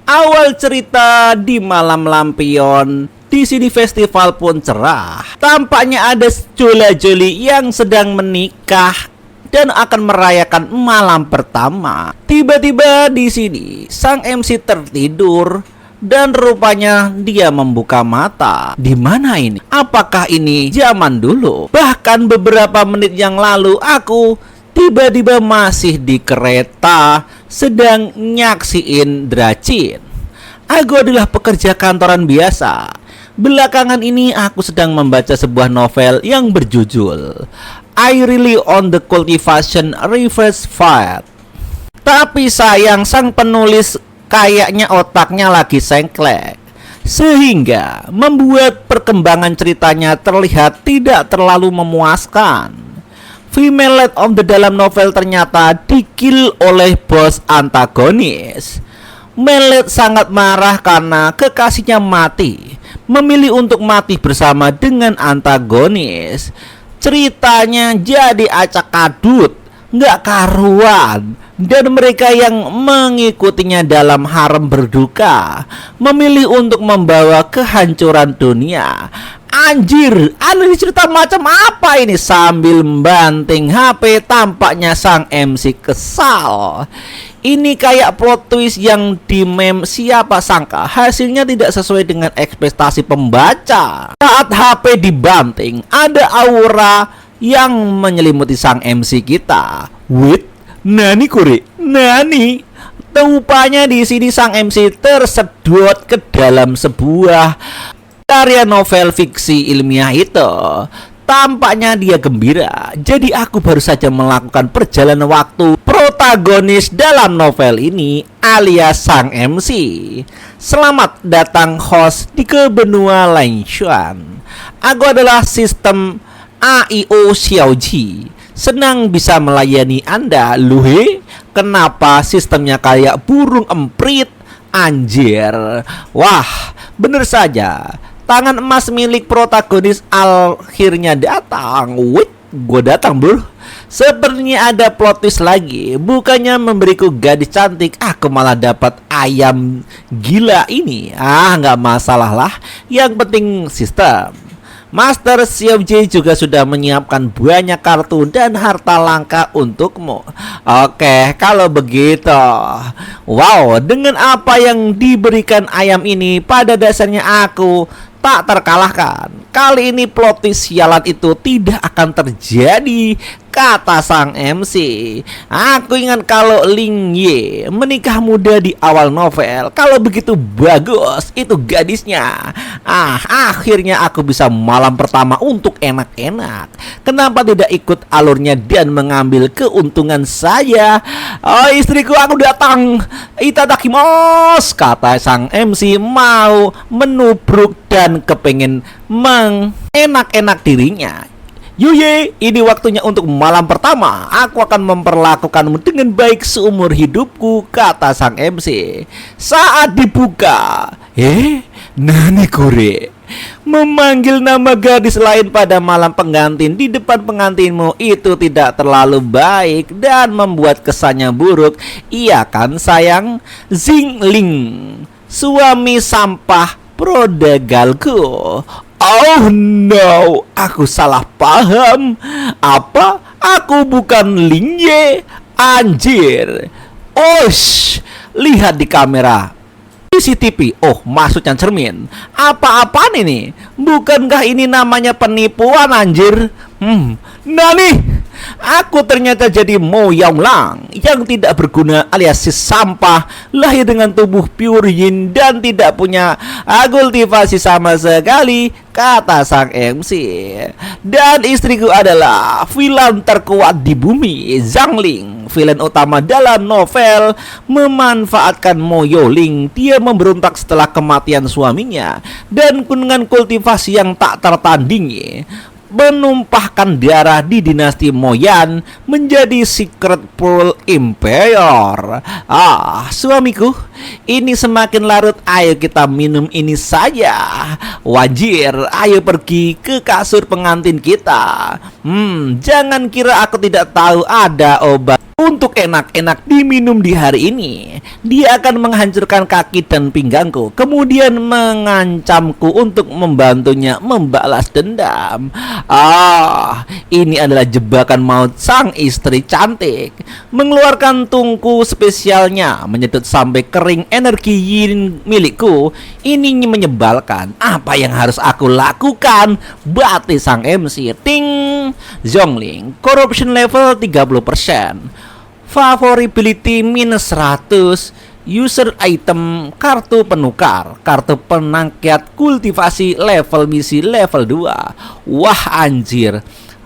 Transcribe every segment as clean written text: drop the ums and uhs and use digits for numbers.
Awal cerita di malam lampion. Di sini festival pun cerah. Tampaknya ada jola-joli yang sedang menikah dan akan merayakan malam pertama. Tiba-tiba di sini sang MC tertidur dan rupanya dia membuka mata. Di mana ini? Apakah ini zaman dulu? Bahkan beberapa menit yang lalu aku tiba-tiba masih di kereta sedang nyaksiin Dracin. Aku adalah pekerja kantoran biasa. Belakangan ini aku sedang membaca sebuah novel yang berjudul I Really on the Cultivation Reverse Fire. Tapi sayang sang penulis kayaknya otaknya lagi sengklek, sehingga membuat perkembangan ceritanya terlihat tidak terlalu memuaskan. Female lead of the dalam novel ternyata di-kill oleh bos antagonis. Melet sangat marah karena kekasihnya mati, memilih untuk mati bersama dengan antagonis. Ceritanya jadi acak adut, nggak karuan. Dan mereka yang mengikutinya dalam harem berduka memilih untuk membawa kehancuran dunia. Anjir, ini cerita macam apa ini? Sambil membanting HP, tampaknya sang MC kesal. Ini kayak plot twist yang di meme siapa sangka hasilnya tidak sesuai dengan ekspektasi pembaca. Saat HP dibanting, ada aura yang menyelimuti sang MC kita. Wait, nani kore? Nani? Rupanya di sini sang MC tersedot ke dalam sebuah karya novel fiksi ilmiah itu. Tampaknya dia gembira. Jadi aku baru saja melakukan perjalanan waktu protagonis dalam novel ini alias sang MC. Selamat datang host di ke benua Lainshuan. Aku adalah sistem AIO Xiaoji. Senang bisa melayani Anda. Luhe, kenapa sistemnya kayak burung emprit? Anjir. Wah, bener saja. Tangan emas milik protagonis akhirnya datang. Wait, gue datang bro. Sepertinya ada plot twist lagi. Bukannya memberiku gadis cantik, aku malah dapat ayam gila ini. Nggak masalah lah. Yang penting sistem. Master Xiaoji juga sudah menyiapkan banyak kartu dan harta langka untukmu. Oke, kalau begitu. Wow, dengan apa yang diberikan ayam ini, pada dasarnya aku tak terkalahkan. Kali ini plot twist sialan itu tidak akan terjadi, kata sang MC. Aku ingat kalau Ling Ye menikah muda di awal novel. Kalau begitu bagus itu gadisnya. Akhirnya aku bisa malam pertama untuk enak-enak. Kenapa tidak ikut alurnya dan mengambil keuntungan saya? Oh, istriku, aku datang. Itadakimasu, kata sang MC mau menubruk dan kepengen mengenak-enak dirinya. Yuye, ini waktunya untuk malam pertama. Aku akan memperlakukanmu dengan baik seumur hidupku, kata sang MC. Saat dibuka, nani kore? Memanggil nama gadis lain pada malam pengantin di depan pengantinmu itu tidak terlalu baik dan membuat kesannya buruk. Iya kan sayang? Zingling, suami sampah prodagalku. Oh no, aku salah paham. Apa? Aku bukan Ling Ye. Anjir. Osh, lihat di kamera CCTV. Oh, maksudnya cermin. Apa-apaan ini? Bukankah ini namanya penipuan, anjir? Nani? Aku ternyata jadi Mo Yonglang yang tidak berguna alias si sampah, lahir dengan tubuh pure yin dan tidak punya kultivasi sama sekali, kata sang MC. Dan istriku adalah villain terkuat di bumi, Zhang Ling. Villain utama dalam novel memanfaatkan Mo Yoling. Dia memberontak setelah kematian suaminya dan dengan kultivasi yang tak tertandingi menumpahkan darah di dinasti Moyan menjadi secret pool imperior. Suamiku, ini semakin larut. Ayo kita minum ini saja. Wajir, ayo pergi ke kasur pengantin kita. Jangan kira aku tidak tahu ada obat untuk enak-enak diminum di hari ini. Dia akan menghancurkan kaki dan pinggangku, kemudian mengancamku untuk membantunya membalas dendam. Ini adalah jebakan maut sang istri cantik. Mengeluarkan tungku spesialnya, menyedot sampai kering energi yin milikku. Ini menyebalkan. Apa yang harus aku lakukan? Batis sang MC. Ting. Zhongling, corruption level 30%. Favorability minus 100. User item kartu penukar, kartu penangkiat kultivasi level misi level 2. Wah anjir,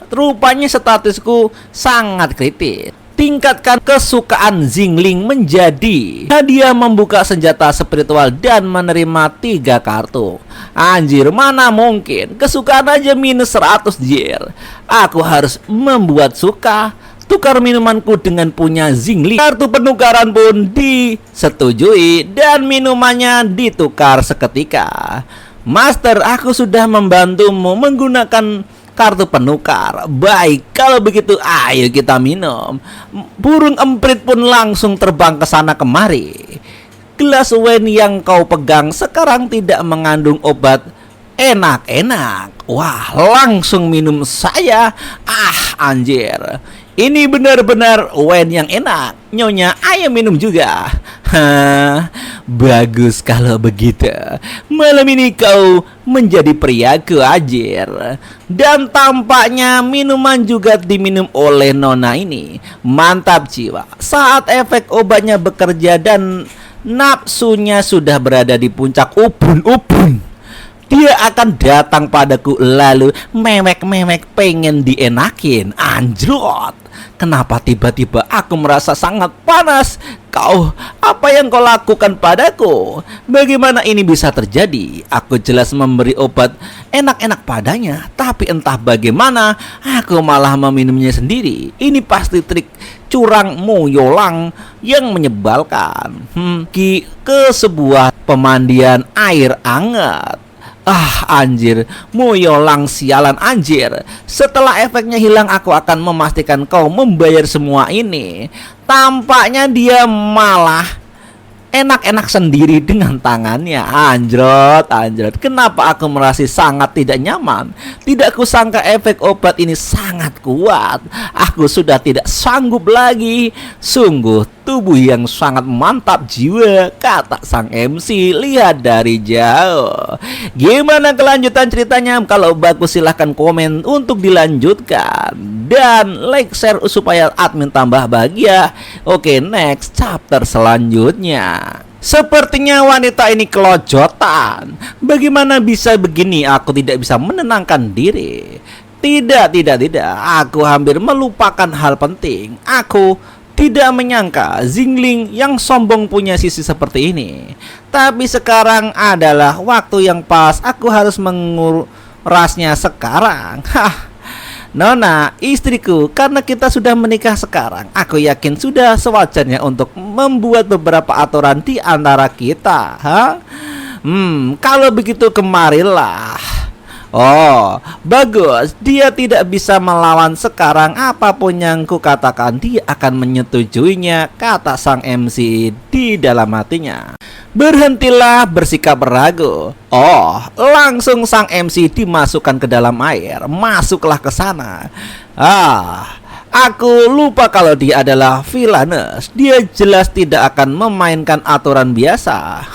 rupanya statusku sangat kritis. Tingkatkan kesukaan Zhongling menjadi hadiah membuka senjata spiritual dan menerima 3 kartu. Anjir, mana mungkin, kesukaan aja minus 100 jir. Aku harus membuat suka. Tukar minumanku dengan punya Zhongling. Kartu penukaran pun disetujui dan minumannya ditukar seketika. Master, aku sudah membantumu menggunakan kartu penukar. Baik, kalau begitu ayo kita minum. Burung emprit pun langsung terbang ke sana kemari. Gelas wine yang kau pegang sekarang tidak mengandung obat. Enak-enak. Wah, langsung minum saya. Anjir, ini benar-benar wine yang enak. Nyonya, ayo minum juga. Bagus kalau begitu. Malam ini kau menjadi priaku, anjir. Dan tampaknya minuman juga diminum oleh nona ini. Mantap jiwa. Saat efek obatnya bekerja dan nafsunya sudah berada di puncak ubun-ubun, dia akan datang padaku lalu mewek-mewek pengen dienakin. Anjrot, kenapa tiba-tiba aku merasa sangat panas? Apa yang kau lakukan padaku? Bagaimana ini bisa terjadi? Aku jelas memberi obat enak-enak padanya, tapi entah bagaimana aku malah meminumnya sendiri. Ini pasti trik curang Moyolang yang menyebalkan. Ke sebuah pemandian air hangat. Anjir, Moyolang sialan anjir. Setelah efeknya hilang, aku akan memastikan kau membayar semua ini. Tampaknya dia malah enak-enak sendiri dengan tangannya. Anjrot. Kenapa aku merasa sangat tidak nyaman? Tidak kusangka efek obat ini sangat kuat. Aku sudah tidak sanggup lagi. Sungguh tubuh yang sangat mantap jiwa, kata sang MC lihat dari jauh. Gimana kelanjutan ceritanya? Kalau bagus silahkan komen untuk dilanjutkan. Dan like, share supaya admin tambah bahagia. Oke, next chapter selanjutnya. Sepertinya wanita ini kelojotan. Bagaimana bisa begini? Aku tidak bisa menenangkan diri. Tidak. Aku hampir melupakan hal penting. Aku tidak menyangka Zhongling yang sombong punya sisi seperti ini. Tapi sekarang adalah waktu yang pas. Aku harus mengurasnya sekarang. Nona, istriku, karena kita sudah menikah sekarang, aku yakin sudah sewajarnya untuk membuat beberapa aturan di antara kita. Kalau begitu kemarilah. Oh, bagus. Dia tidak bisa melawan sekarang. Apapun yang kukatakan, dia akan menyetujuinya, kata sang MC di dalam hatinya. Berhentilah bersikap ragu. Oh, langsung sang MC dimasukkan ke dalam air. Masuklah ke sana. Aku lupa kalau dia adalah villainous. Dia jelas tidak akan memainkan aturan biasa.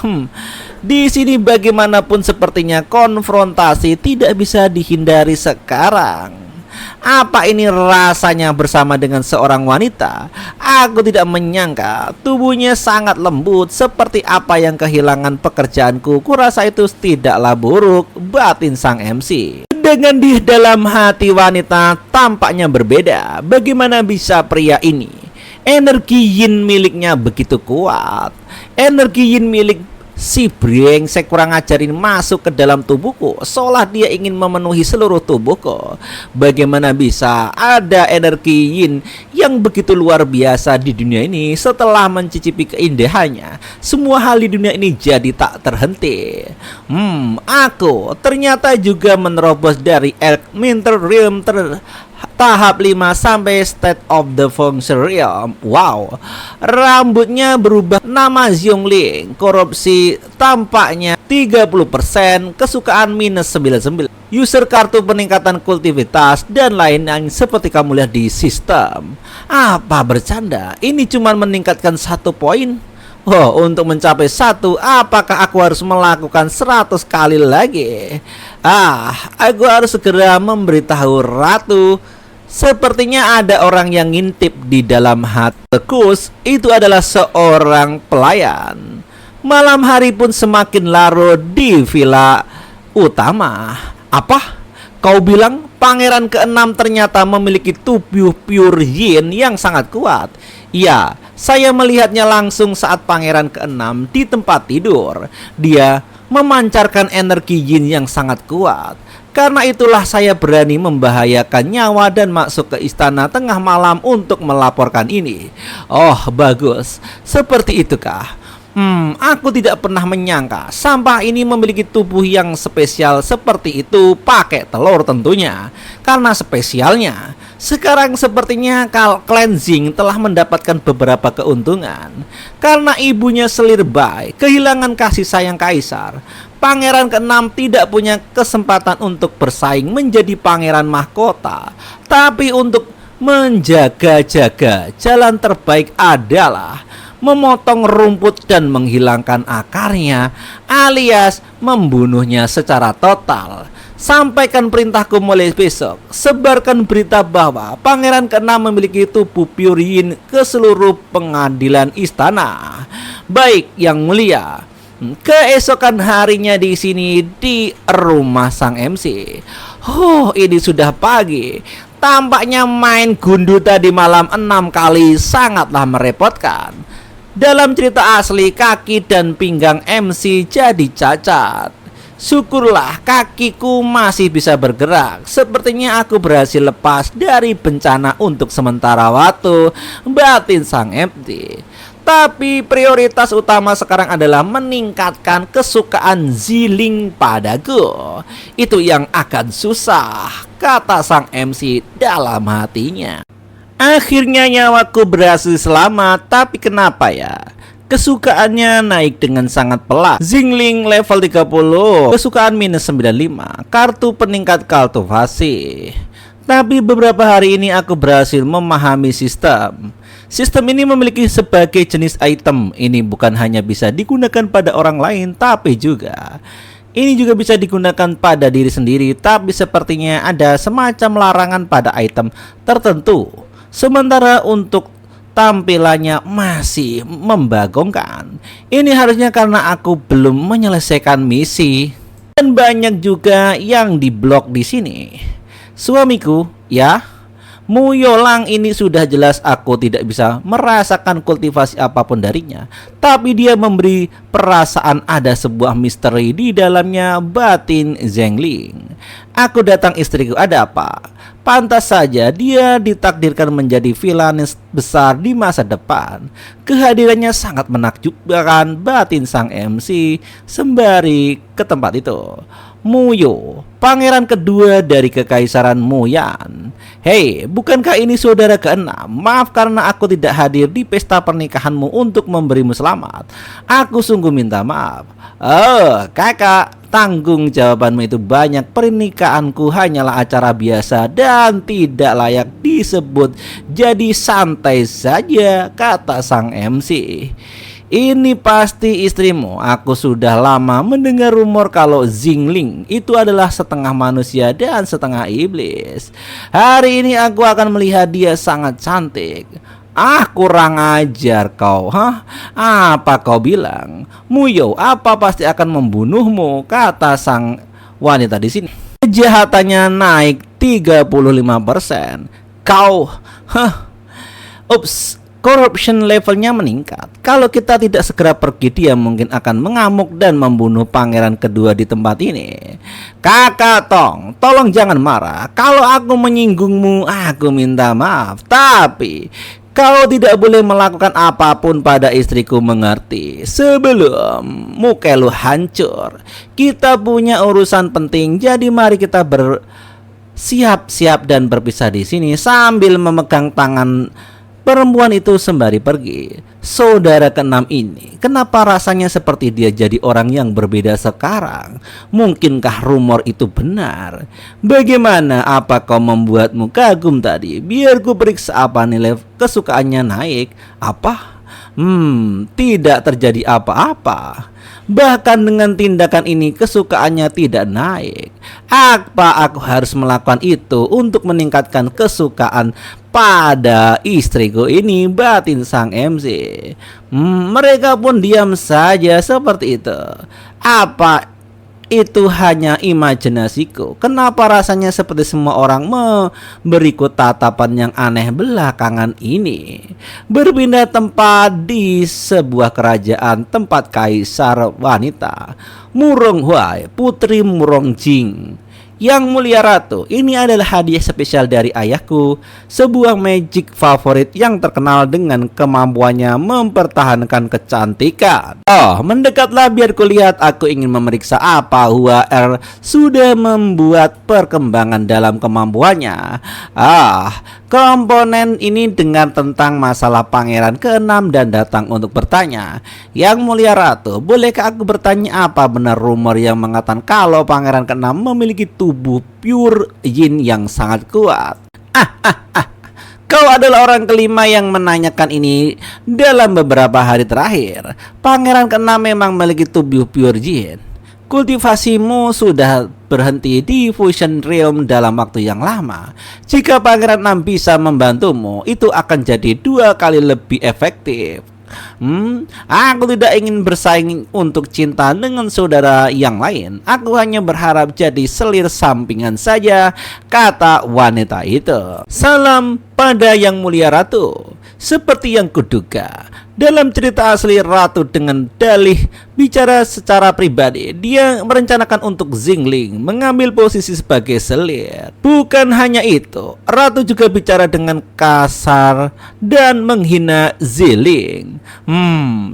Di sini bagaimanapun sepertinya konfrontasi tidak bisa dihindari sekarang. Apa ini rasanya bersama dengan seorang wanita? Aku tidak menyangka tubuhnya sangat lembut seperti apa yang kehilangan pekerjaanku. Kurasa itu tidaklah buruk, batin sang MC. Dengan di dalam hati wanita tampaknya berbeda. Bagaimana bisa pria ini? Energi yin miliknya begitu kuat. Energi yin milik si brengsek kurang ajar ini masuk ke dalam tubuhku, seolah dia ingin memenuhi seluruh tubuhku. Bagaimana bisa ada energi yin yang begitu luar biasa di dunia ini? Setelah mencicipi keindahannya, semua hal di dunia ini jadi tak terhenti. Aku ternyata juga menerobos dari elemental realm Tahap 5 sampai state of the Feng-Shui. Wow, rambutnya berubah. Nama Zhongling, korupsi tampaknya 30%, kesukaan minus 99, user kartu peningkatan kultivitas dan lain-lain seperti kamu lihat di sistem. Apa bercanda? Ini cuma meningkatkan 1 poin. Oh, untuk mencapai 1, apakah aku harus melakukan 100 kali lagi? Aku harus segera memberitahu Ratu. Sepertinya ada orang yang ngintip di dalam hati. Kus itu adalah seorang pelayan. Malam hari pun semakin larut di villa utama. Apa? Kau bilang pangeran ke-6 ternyata memiliki tubuh pure yin yang sangat kuat? Ya, saya melihatnya langsung saat pangeran ke-6 di tempat tidur. Dia memancarkan energi yin yang sangat kuat. Karena itulah saya berani membahayakan nyawa dan masuk ke istana tengah malam untuk melaporkan ini. Oh, bagus. Seperti itukah? Aku tidak pernah menyangka sampah ini memiliki tubuh yang spesial seperti itu, pakai telur tentunya. Karena spesialnya, sekarang sepertinya cleansing telah mendapatkan beberapa keuntungan. Karena ibunya selirbai, kehilangan kasih sayang kaisar, Pangeran ke-6 tidak punya kesempatan untuk bersaing menjadi pangeran mahkota. Tapi untuk menjaga-jaga, jalan terbaik adalah memotong rumput dan menghilangkan akarnya, alias membunuhnya secara total. Sampaikan perintahku mulai besok. Sebarkan berita bahwa Pangeran ke-6 memiliki tubuh pure yin ke seluruh pengadilan istana. Baik, Yang Mulia. Keesokan harinya di sini di rumah sang MC. Ini sudah pagi. Tampaknya main gundu tadi malam 6 kali sangatlah merepotkan. Dalam cerita asli, kaki dan pinggang MC jadi cacat. Syukurlah kakiku masih bisa bergerak. Sepertinya aku berhasil lepas dari bencana untuk sementara waktu, batin sang MC. Tapi prioritas utama sekarang adalah meningkatkan kesukaan Ziling padaku. Itu yang akan susah, kata sang MC dalam hatinya. Akhirnya nyawaku berhasil selamat, tapi kenapa ya? Kesukaannya naik dengan sangat pelan. Zingling level 30, kesukaan minus 95, kartu peningkat kultivasi. Tapi beberapa hari ini aku berhasil memahami sistem. Sistem ini memiliki sebagai jenis item. Ini bukan hanya bisa digunakan pada orang lain, tapi juga ini juga bisa digunakan pada diri sendiri. Tapi sepertinya ada semacam larangan pada item tertentu. Sementara untuk tampilannya masih membagongkan. Ini harusnya karena aku belum menyelesaikan misi. Dan banyak juga yang diblok di sini. Suamiku, ya. Muyolang ini sudah jelas aku tidak bisa merasakan kultivasi apapun darinya. Tapi dia memberi perasaan ada sebuah misteri di dalamnya, batin Zhongling. Aku datang istriku, ada apa? Pantas saja dia ditakdirkan menjadi villain besar di masa depan. Kehadirannya sangat menakjubkan, batin sang MC sembari ke tempat itu. Muyo, pangeran kedua dari kekaisaran Muyan. Hei, bukankah ini saudara ke-6? Maaf karena aku tidak hadir di pesta pernikahanmu untuk memberimu selamat. Aku sungguh minta maaf. Oh, kakak, tanggung jawabanmu itu banyak. Pernikahanku hanyalah acara biasa dan tidak layak disebut. Jadi santai saja, kata sang MC. Ini pasti istrimu. Aku sudah lama mendengar rumor kalau Zingling itu adalah setengah manusia dan setengah iblis. Hari ini aku akan melihat dia sangat cantik. Kurang ajar kau. Apa kau bilang? Muyo, apa pasti akan membunuhmu, kata sang wanita di sini. Kejahatannya naik 35%. Kau, ups. Corruption levelnya meningkat. Kalau kita tidak segera pergi, dia mungkin akan mengamuk dan membunuh pangeran kedua di tempat ini. Kakak Tong, tolong jangan marah. Kalau aku menyinggungmu, aku minta maaf. Tapi kau tidak boleh melakukan apapun pada istriku, mengerti? Sebelum muka lu hancur. Kita punya urusan penting, jadi mari kita siap-siap dan berpisah di sini sambil memegang tangan perempuan itu sembari pergi. Saudara keenam ini, kenapa rasanya seperti dia jadi orang yang berbeda sekarang? Mungkinkah rumor itu benar? Bagaimana, apa kau membuatmu kagum tadi? Biar ku periksa apa nilai kesukaannya naik. Apa? Tidak terjadi apa-apa. Bahkan dengan tindakan ini kesukaannya tidak naik. Apa aku harus melakukan itu untuk meningkatkan kesukaan pada istriku ini, batin sang MC. Mereka pun diam saja seperti itu. Apa itu hanya imajinasiku? Kenapa rasanya seperti semua orang memberiku tatapan yang aneh belakangan ini? Berpindah tempat di sebuah kerajaan tempat kaisar wanita, Murong Huai, Putri Murong Jing. Yang mulia ratu, ini adalah hadiah spesial dari ayahku, sebuah magic favorit yang terkenal dengan kemampuannya mempertahankan kecantikan. Oh, mendekatlah biar kulihat. Aku ingin memeriksa apa Hua Er sudah membuat perkembangan dalam kemampuannya. Komponen ini dengar tentang masalah pangeran ke-6 dan datang untuk bertanya. Yang mulia ratu, bolehkah aku bertanya apa benar rumor yang mengatakan kalau pangeran ke-6 memiliki tubuh pure yin yang sangat kuat? Kau adalah orang kelima yang menanyakan ini dalam beberapa hari terakhir. Pangeran ke-6 memang memiliki tubuh pure yin. Kultivasimu sudah berhenti di Fusion Realm dalam waktu yang lama. Jika Pangeran 6 bisa membantumu, itu akan jadi 2 kali lebih efektif. Aku tidak ingin bersaing untuk cinta dengan saudara yang lain. Aku hanya berharap jadi selir sampingan saja, kata wanita itu. Salam pada yang mulia ratu. Seperti yang kuduga, dalam cerita asli ratu dengan dalih bicara secara pribadi, dia merencanakan untuk Zingling mengambil posisi sebagai selir. Bukan hanya itu, ratu juga bicara dengan kasar dan menghina Zingling.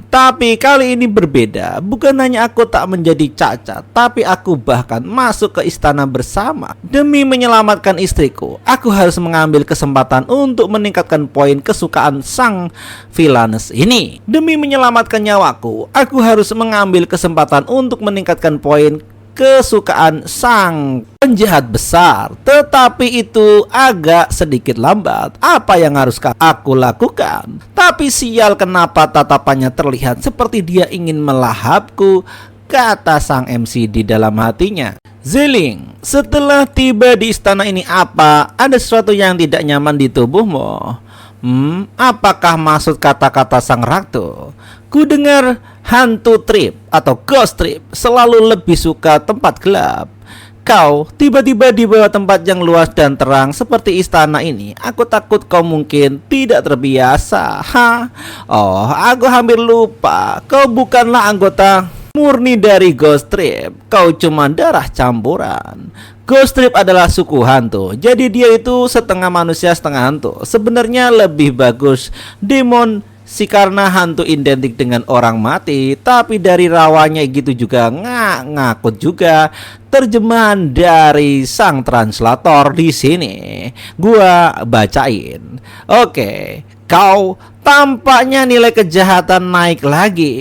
Tapi kali ini berbeda. Bukan hanya aku tak menjadi cacat, tapi aku bahkan masuk ke istana bersama. Demi menyelamatkan istriku, aku harus mengambil kesempatan untuk meningkatkan poin kesukaan sang villainess ini. Demi menyelamatkan nyawaku, aku harus mengambil kesempatan untuk meningkatkan poin kesukaan sang penjahat besar. Tetapi itu agak sedikit lambat. Apa yang harus aku lakukan? Tapi sial, kenapa tatapannya terlihat seperti dia ingin melahapku, kata sang MC di dalam hatinya. Zilling, setelah tiba di istana ini, apa ada sesuatu yang tidak nyaman di tubuhmu? Apakah maksud kata-kata sang ratu? Ku dengar hantu trip atau ghost trip selalu lebih suka tempat gelap. Kau tiba-tiba di bawah tempat yang luas dan terang seperti istana ini. Aku takut kau mungkin tidak terbiasa. Oh, aku hampir lupa. Kau bukanlah anggota murni dari Ghost Trip. Kau cuma darah campuran. Ghost Trip adalah suku hantu, jadi dia itu setengah manusia setengah hantu. Sebenarnya lebih bagus demon sih, karena hantu identik dengan orang mati. Tapi dari rawanya gitu juga ngakut juga. Terjemahan dari sang translator di sini gua bacain. Oke, kau tampaknya nilai kejahatan naik lagi.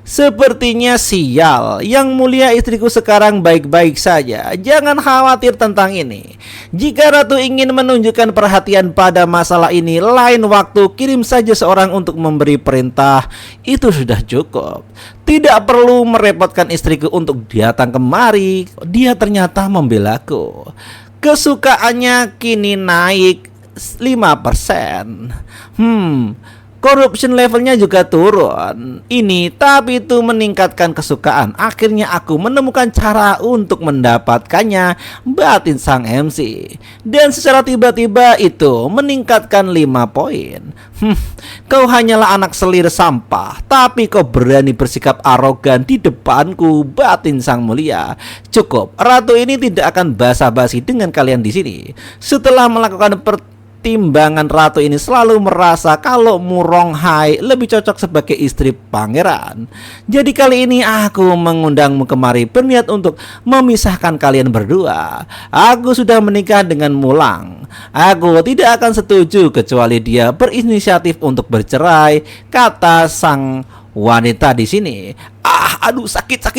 Sepertinya sial. Yang mulia, istriku sekarang baik-baik saja. Jangan khawatir tentang ini. Jika ratu ingin menunjukkan perhatian pada masalah ini, lain waktu kirim saja seorang untuk memberi perintah. Itu sudah cukup. Tidak perlu merepotkan istriku untuk datang kemari. Dia ternyata membelaku. Kesukaannya kini naik 5%. Corruption levelnya juga turun. Ini tapi itu meningkatkan kesukaan. Akhirnya aku menemukan cara untuk mendapatkannya, batin sang MC. Dan secara tiba-tiba itu meningkatkan 5 poin. Kau hanyalah anak selir sampah, tapi kau berani bersikap arogan di depanku, batin sang mulia. Cukup, ratu ini tidak akan basa-basi dengan kalian di sini. Setelah melakukan timbangan ratu ini selalu merasa kalau Muronghai lebih cocok sebagai istri pangeran. Jadi kali ini aku mengundangmu kemari berniat untuk memisahkan kalian berdua. Aku sudah menikah dengan Mulang. Aku tidak akan setuju kecuali dia berinisiatif untuk bercerai, kata sang wanita di sini. Aduh sakit.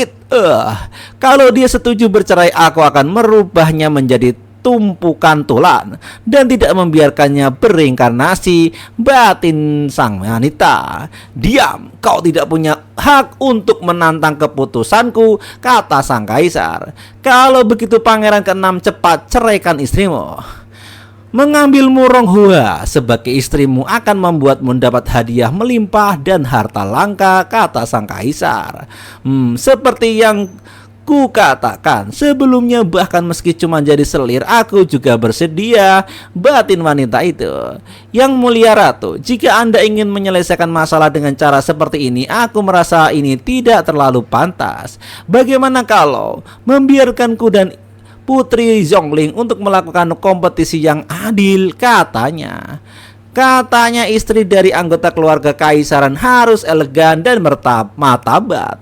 Kalau dia setuju bercerai, aku akan merubahnya menjadi tumpukan tulang dan tidak membiarkannya berinkarnasi, batin sang wanita. Diam, kau tidak punya hak untuk menantang keputusanku, kata sang kaisar. Kalau begitu pangeran ke-6, cepat ceraikan istrimu. Mengambil Muronghua sebagai istrimu akan membuatmu mendapat hadiah melimpah dan harta langka, kata sang kaisar. Seperti yang ku katakan sebelumnya, bahkan meski cuma jadi selir, aku juga bersedia, batin wanita itu. Yang mulia ratu, jika Anda ingin menyelesaikan masalah dengan cara seperti ini, aku merasa ini tidak terlalu pantas. Bagaimana kalau membiarkanku dan Putri Zhongling untuk melakukan kompetisi yang adil, katanya. Katanya istri dari anggota keluarga kaisaran harus elegan dan martabat,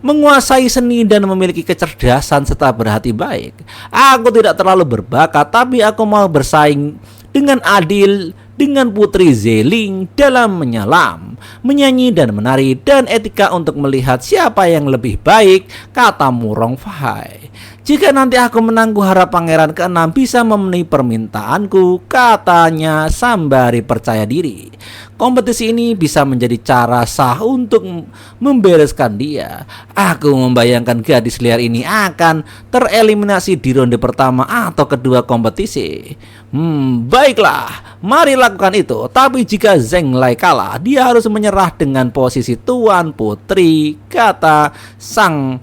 menguasai seni dan memiliki kecerdasan serta berhati baik. Aku tidak terlalu berbakat, tapi aku mau bersaing dengan adil dengan Putri Zhongling dalam menyelam, menyanyi dan menari, dan etika untuk melihat siapa yang lebih baik, kata Muronghai. Jika nanti aku menang, harap pangeran ke-6 bisa memenuhi permintaanku, katanya sambari percaya diri. Kompetisi ini bisa menjadi cara sah untuk membereskan dia. Aku membayangkan gadis liar ini akan tereliminasi di ronde pertama atau kedua kompetisi. Baiklah, mari lakukan itu. Tapi jika Zheng Lai kalah, dia harus menyerah dengan posisi tuan putri, kata sang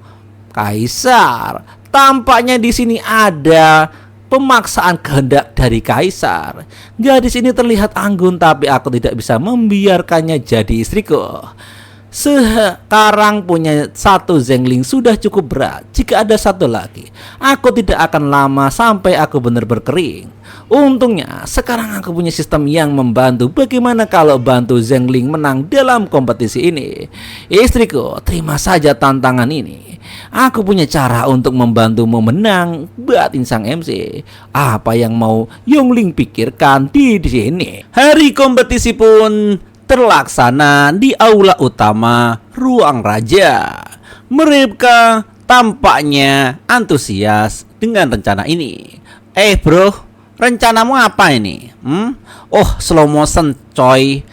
kaisar. Tampaknya di sini ada pemaksaan kehendak dari kaisar. Gadis ini terlihat anggun, tapi aku tidak bisa membiarkannya jadi istriku. Sekarang punya satu Zhongling sudah cukup berat. Jika ada satu lagi, aku tidak akan lama sampai aku benar-benar kering. Untungnya sekarang aku punya sistem yang membantu. Bagaimana kalau bantu Zhongling menang dalam kompetisi ini? Istriku, terima saja tantangan ini. Aku punya cara untuk membantumu menang, batin sang MC. Apa yang mau Yongling pikirkan di sini? Hari kompetisi pun terlaksana di aula utama ruang raja. Mereka tampaknya antusias dengan rencana ini. Bro, rencanamu apa ini? Slow motion coy.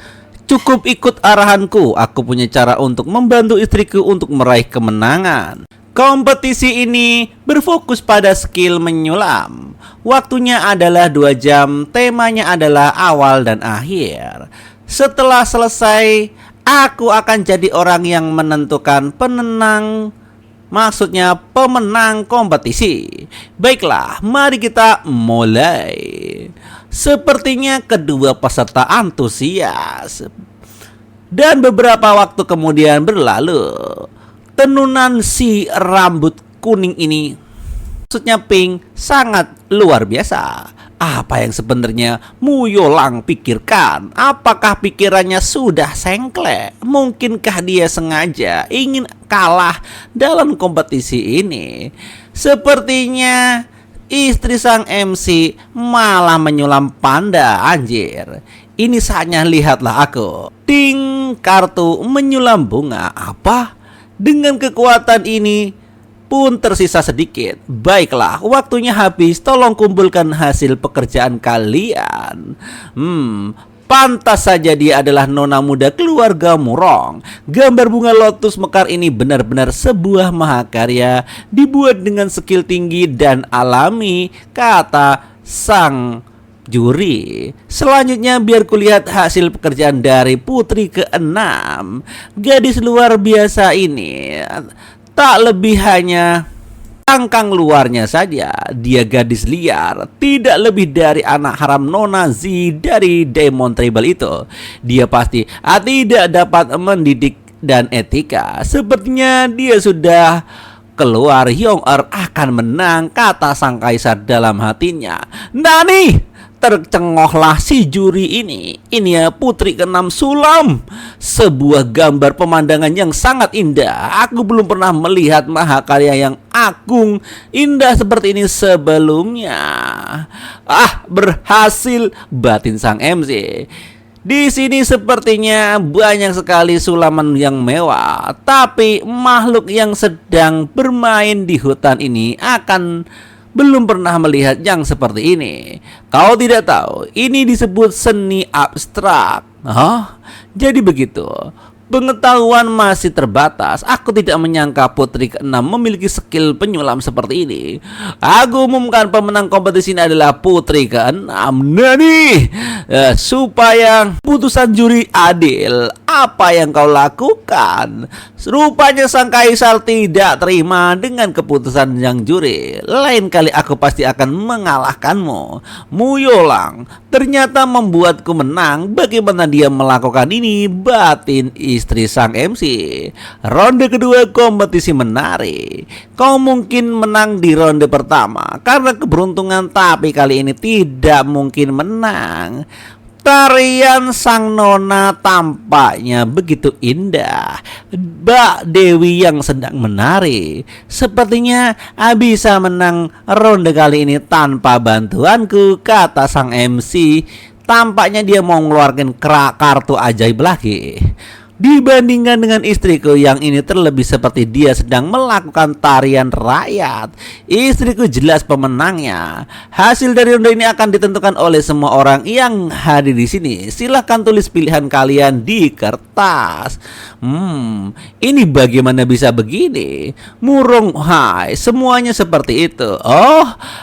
Cukup ikut arahanku. Aku punya cara untuk membantu istriku untuk meraih kemenangan. Kompetisi ini berfokus pada skill menyulam. Waktunya adalah 2 jam. Temanya adalah awal dan akhir. Setelah selesai, aku akan jadi orang yang menentukan pemenang kompetisi. Baiklah, mari kita mulai. Sepertinya kedua peserta antusias. Dan beberapa waktu kemudian berlalu. Tenunan si rambut kuning ini, maksudnya pink, sangat luar biasa. Apa yang sebenarnya Mu Yolang pikirkan? Apakah pikirannya sudah sengklek? Mungkinkah dia sengaja ingin kalah dalam kompetisi ini? Sepertinya istri sang MC malah menyulam panda, anjir. Ini saatnya, lihatlah aku. Ting, kartu menyulam bunga. Apa? Dengan kekuatan ini pun tersisa sedikit. Baiklah, waktunya habis. Tolong kumpulkan hasil pekerjaan kalian. Pantas saja dia adalah nona muda keluarga Murong. Gambar bunga lotus mekar ini benar-benar sebuah mahakarya, dibuat dengan skill tinggi dan alami, kata sang juri. Selanjutnya biar kulihat hasil pekerjaan dari putri ke-6. Gadis luar biasa ini tak lebih hanya tangkang luarnya saja. Dia gadis liar, tidak lebih dari anak haram Nona Z dari Demon Tribal itu. Dia pasti tidak dapat mendidik dan etika. Sepertinya dia sudah keluar. Yong Er akan menang, kata sang kaisar dalam hatinya. Nani, Tercengohlah si juri ini. Ini ya putri keenam Sulam. Sebuah gambar pemandangan yang sangat indah. Aku belum pernah melihat mahakarya yang agung indah seperti ini sebelumnya. Berhasil, batin sang MC. Di sini sepertinya banyak sekali sulaman yang mewah, tapi makhluk yang sedang bermain di hutan ini akan belum pernah melihat yang seperti ini. Kau tidak tahu, ini disebut seni abstrak. Jadi begitu. Pengetahuan masih terbatas. Aku tidak menyangka putri keenam memiliki skill penyulam seperti ini. Aku umumkan pemenang kompetisi ini adalah putri keenam. Nani, supaya putusan juri adil, apa yang kau lakukan? Rupanya sang kaisar tidak terima dengan keputusan yang juri. Lain kali aku pasti akan mengalahkanmu. Muyolang ternyata membuatku menang. Bagaimana dia melakukan ini? Batin istri sang MC. Ronde kedua kompetisi menarik. Kau mungkin menang di ronde pertama karena keberuntungan, tapi kali ini tidak mungkin menang. Tarian sang nona tampaknya begitu indah. Mbak Dewi yang sedang menari sepertinya bisa menang ronde kali ini tanpa bantuanku, kata sang MC. Tampaknya dia mau mengeluarkan kartu ajaib lagi. Dibandingkan dengan istriku yang ini terlebih seperti dia sedang melakukan tarian rakyat. Istriku jelas pemenangnya. Hasil dari ronde ini akan ditentukan oleh semua orang yang hadir di sini. Silahkan tulis pilihan kalian di kertas. Ini bagaimana bisa begini? Murung hai, semuanya seperti itu.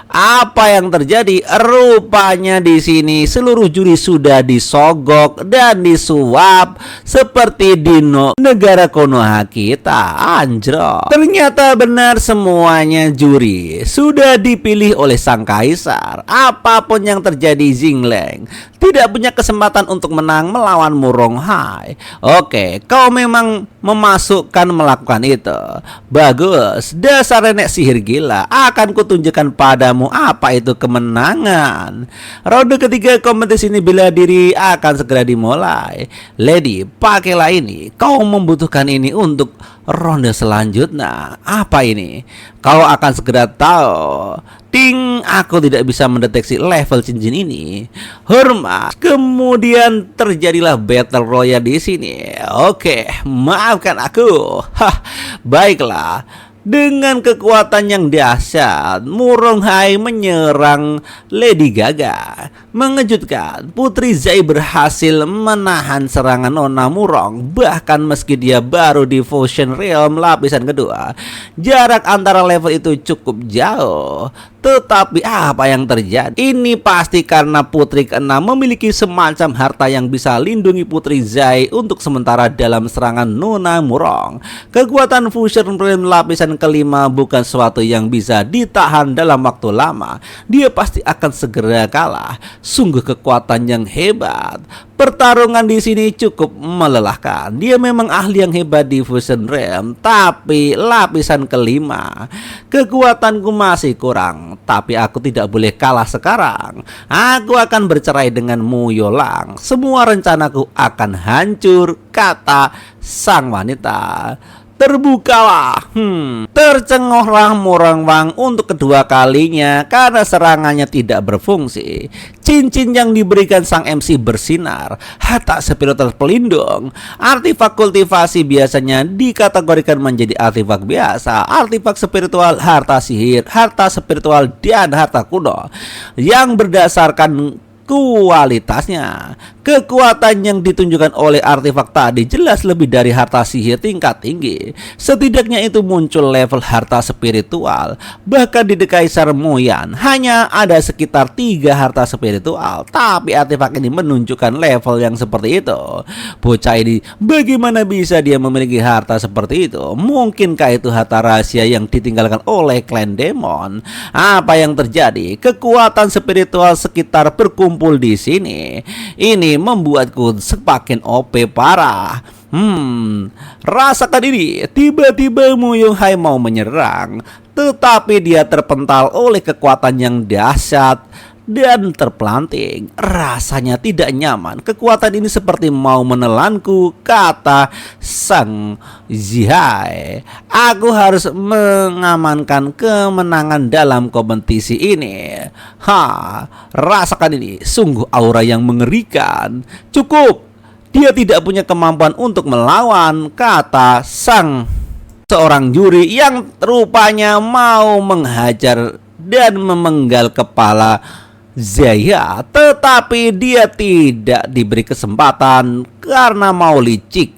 Apa yang terjadi? Rupanya di sini seluruh juri sudah disogok dan disuap seperti Dino negara Konoha kita. Anjro, ternyata benar semuanya juri sudah dipilih oleh sang kaisar. Apapun yang terjadi, Jingleng tidak punya kesempatan untuk menang melawan Murong Hai. Oke, kau memang memasukkan melakukan itu. Bagus, dasar nenek sihir gila. Akan kutunjukkan padamu apa itu kemenangan. Ronde ketiga kompetisi ini bela diri akan segera dimulai. Lady, pakailah ini. Kau membutuhkan ini untuk ronde selanjutnya. Apa ini? Kau akan segera tahu. Ting, aku tidak bisa mendeteksi level cincin ini. Hormat. Kemudian terjadilah battle royale di sini. Oke, maafkan aku. Baiklah. Dengan kekuatan yang dahsyat, Murong Hai menyerang Lady Gaga. Mengejutkan, Putri Zai berhasil menahan serangan Nona Murong. Bahkan meski dia baru di Fusion Realm lapisan kedua, jarak antara level itu cukup jauh. Tetapi apa yang terjadi? Ini pasti karena Putri keenam memiliki semacam harta yang bisa lindungi Putri Zai untuk sementara dalam serangan Nona Murong. Kekuatan Fusion Realm lapisan kelima bukan sesuatu yang bisa ditahan dalam waktu lama. Dia pasti akan segera kalah. Sungguh kekuatan yang hebat. Pertarungan di sini cukup melelahkan. Dia memang ahli yang hebat di Fusion Realm, tapi lapisan kelima. Kekuatanku masih kurang, tapi aku tidak boleh kalah sekarang. Aku akan bercerai dengan Muyolang. Semua rencanaku akan hancur, kata sang wanita. Terbukalah. Tercengohlah Murong Wang untuk kedua kalinya karena serangannya tidak berfungsi. Cincin yang diberikan sang MC bersinar. Harta spiritual pelindung. Artifak kultivasi biasanya dikategorikan menjadi artifak biasa, artifak spiritual, harta sihir, harta spiritual, dan harta kuno yang berdasarkan kualitasnya. Kekuatan yang ditunjukkan oleh artefak tadi jelas lebih dari harta sihir tingkat tinggi. Setidaknya itu muncul level harta spiritual. Bahkan di Kaisar Muyan hanya ada sekitar 3 harta spiritual, tapi artefak ini menunjukkan level yang seperti itu. Bocah ini bagaimana bisa dia memiliki harta seperti itu? Mungkinkah itu harta rahasia yang ditinggalkan oleh klan demon? Apa yang terjadi? Kekuatan spiritual sekitar berkumpul di sini. Ini membuatku semakin OP parah. Rasakan ini. Tiba-tiba Muyong Hai mau menyerang, tetapi dia terpental oleh kekuatan yang dahsyat dan terpelanting. Rasanya tidak nyaman. Kekuatan ini seperti mau menelanku, kata Sang Zihai. Aku harus mengamankan kemenangan dalam kompetisi ini. Rasakan ini, sungguh aura yang mengerikan. Cukup, dia tidak punya kemampuan untuk melawan, kata seorang juri yang rupanya mau menghajar dan memenggal kepala Zaya, tetapi dia tidak diberi kesempatan karena mau licik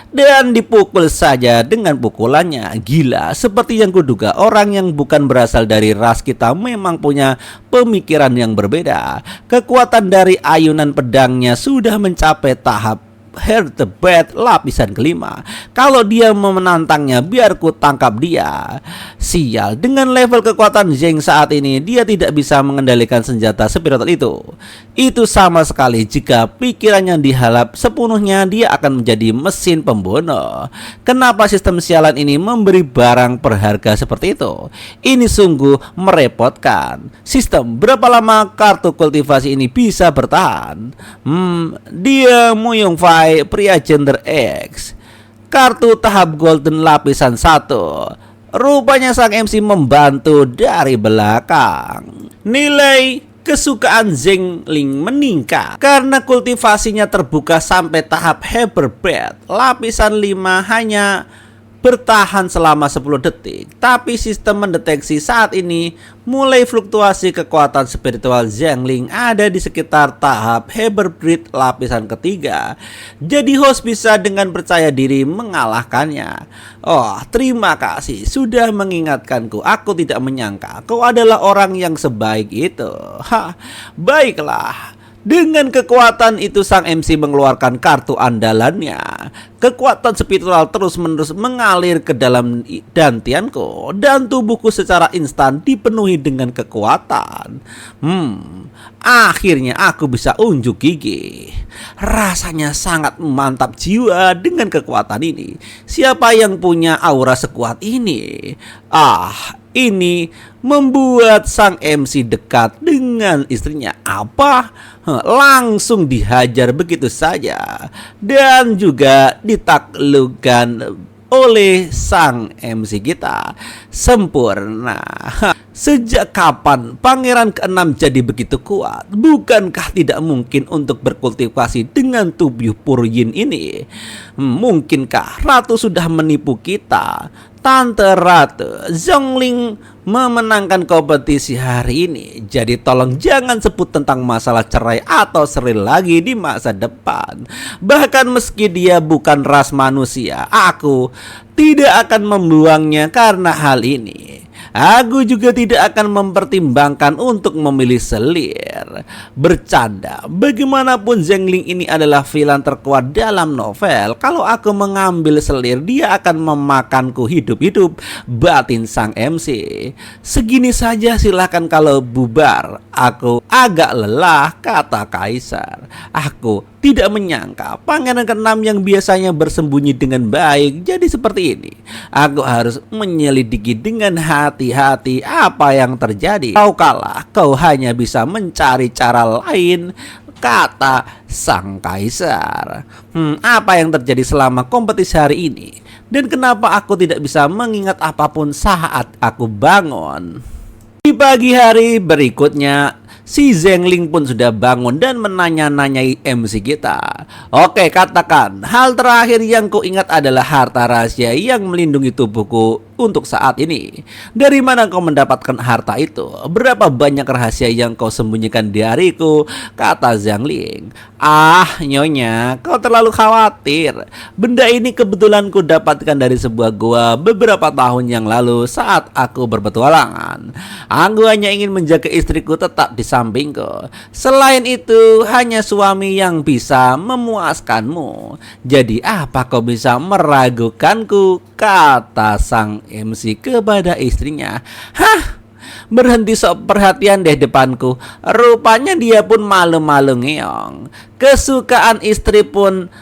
dan dipukul saja dengan pukulannya. Gila, seperti yang kuduga, orang yang bukan berasal dari ras kita memang punya pemikiran yang berbeda. Kekuatan dari ayunan pedangnya sudah mencapai tahap Heartbeat lapisan kelima. Kalau dia menantangnya, biar ku tangkap dia. Sial, dengan level kekuatan Zheng saat ini, dia tidak bisa mengendalikan senjata spiritual itu. Itu sama sekali jika pikirannya dihalap sepenuhnya, dia akan menjadi mesin pembunuh. Kenapa sistem sialan ini memberi barang berharga seperti itu? Ini sungguh merepotkan. Sistem, berapa lama kartu kultivasi ini bisa bertahan? Dia Muyung Fai, pria gender X. Kartu tahap golden lapisan 1. Rupanya sang MC membantu dari belakang. Nilai kesukaan Zheng Ling meningkat karena kultivasinya terbuka sampai tahap Hyperbed lapisan 5 hanya bertahan selama 10 detik. Tapi sistem mendeteksi saat ini mulai fluktuasi kekuatan spiritual Zheng Ling ada di sekitar tahap Hyperbreed lapisan ketiga. Jadi host bisa dengan percaya diri mengalahkannya. Oh, terima kasih sudah mengingatkanku. Aku tidak menyangka kau adalah orang yang sebaik itu. Baiklah. Dengan kekuatan itu sang MC mengeluarkan kartu andalannya. Kekuatan spiritual terus-menerus mengalir ke dalam dantianku dan tubuhku secara instan dipenuhi dengan kekuatan. Akhirnya aku bisa unjuk gigi. Rasanya sangat mantap jiwa dengan kekuatan ini. Siapa yang punya aura sekuat ini? Ini membuat sang MC dekat dengan istrinya. Apa? Langsung dihajar begitu saja dan juga ditaklukkan oleh sang MC kita. Sempurna. Sejak kapan Pangeran ke-6 jadi begitu kuat? Bukankah tidak mungkin untuk berkultivasi dengan tubuh Puryin ini? Mungkinkah Ratu sudah menipu kita? Tante Ratu, Zhongling memenangkan kompetisi hari ini. Jadi tolong jangan sebut tentang masalah cerai atau seril lagi di masa depan. Bahkan meski dia bukan ras manusia, aku tidak akan membuangnya karena hal ini. Aku juga tidak akan mempertimbangkan untuk memilih selir. Bercanda, bagaimanapun Zheng Ling ini adalah villain terkuat dalam novel. Kalau aku mengambil selir, dia akan memakanku hidup-hidup, batin sang MC. Segini saja silahkan kalau bubar. Aku agak lelah, kata Kaisar. Aku tidak menyangka Pangeran ke-6 yang biasanya bersembunyi dengan baik jadi seperti ini. Aku harus menyelidiki dengan hati-hati apa yang terjadi. Kau kalah, kau hanya bisa mencari cara lain, kata sang Kaisar. Apa yang terjadi selama kompetisi hari ini? Dan kenapa aku tidak bisa mengingat apapun saat aku bangun? Di pagi hari berikutnya, si Zheng Ling pun sudah bangun dan menanya-nanyai MC kita. Oke, katakan, hal terakhir yang ku ingat adalah harta rahasia yang melindungi tubuhku untuk saat ini. Dari mana kau mendapatkan harta itu? Berapa banyak rahasia yang kau sembunyikan dariku? Kata Zheng Ling. Nyonya, kau terlalu khawatir. Benda ini kebetulan ku dapatkan dari sebuah gua beberapa tahun yang lalu saat aku berpetualangan. Aku hanya ingin menjaga istriku tetap di sampingku. Selain itu, hanya suami yang bisa memuaskanmu. Jadi apa kau bisa meragukanku? Kata sang MC kepada istrinya. Berhenti sok perhatian deh depanku. Rupanya dia pun malu-malu ngeong. Kesukaan istri pun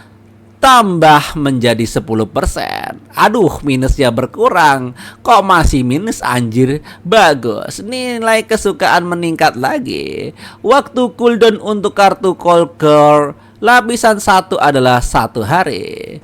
tambah menjadi 10%. Aduh, minusnya berkurang. Kok masih minus anjir? Bagus, nilai kesukaan meningkat lagi. Waktu cooldown untuk kartu Cold Core lapisan 1 adalah 1 hari.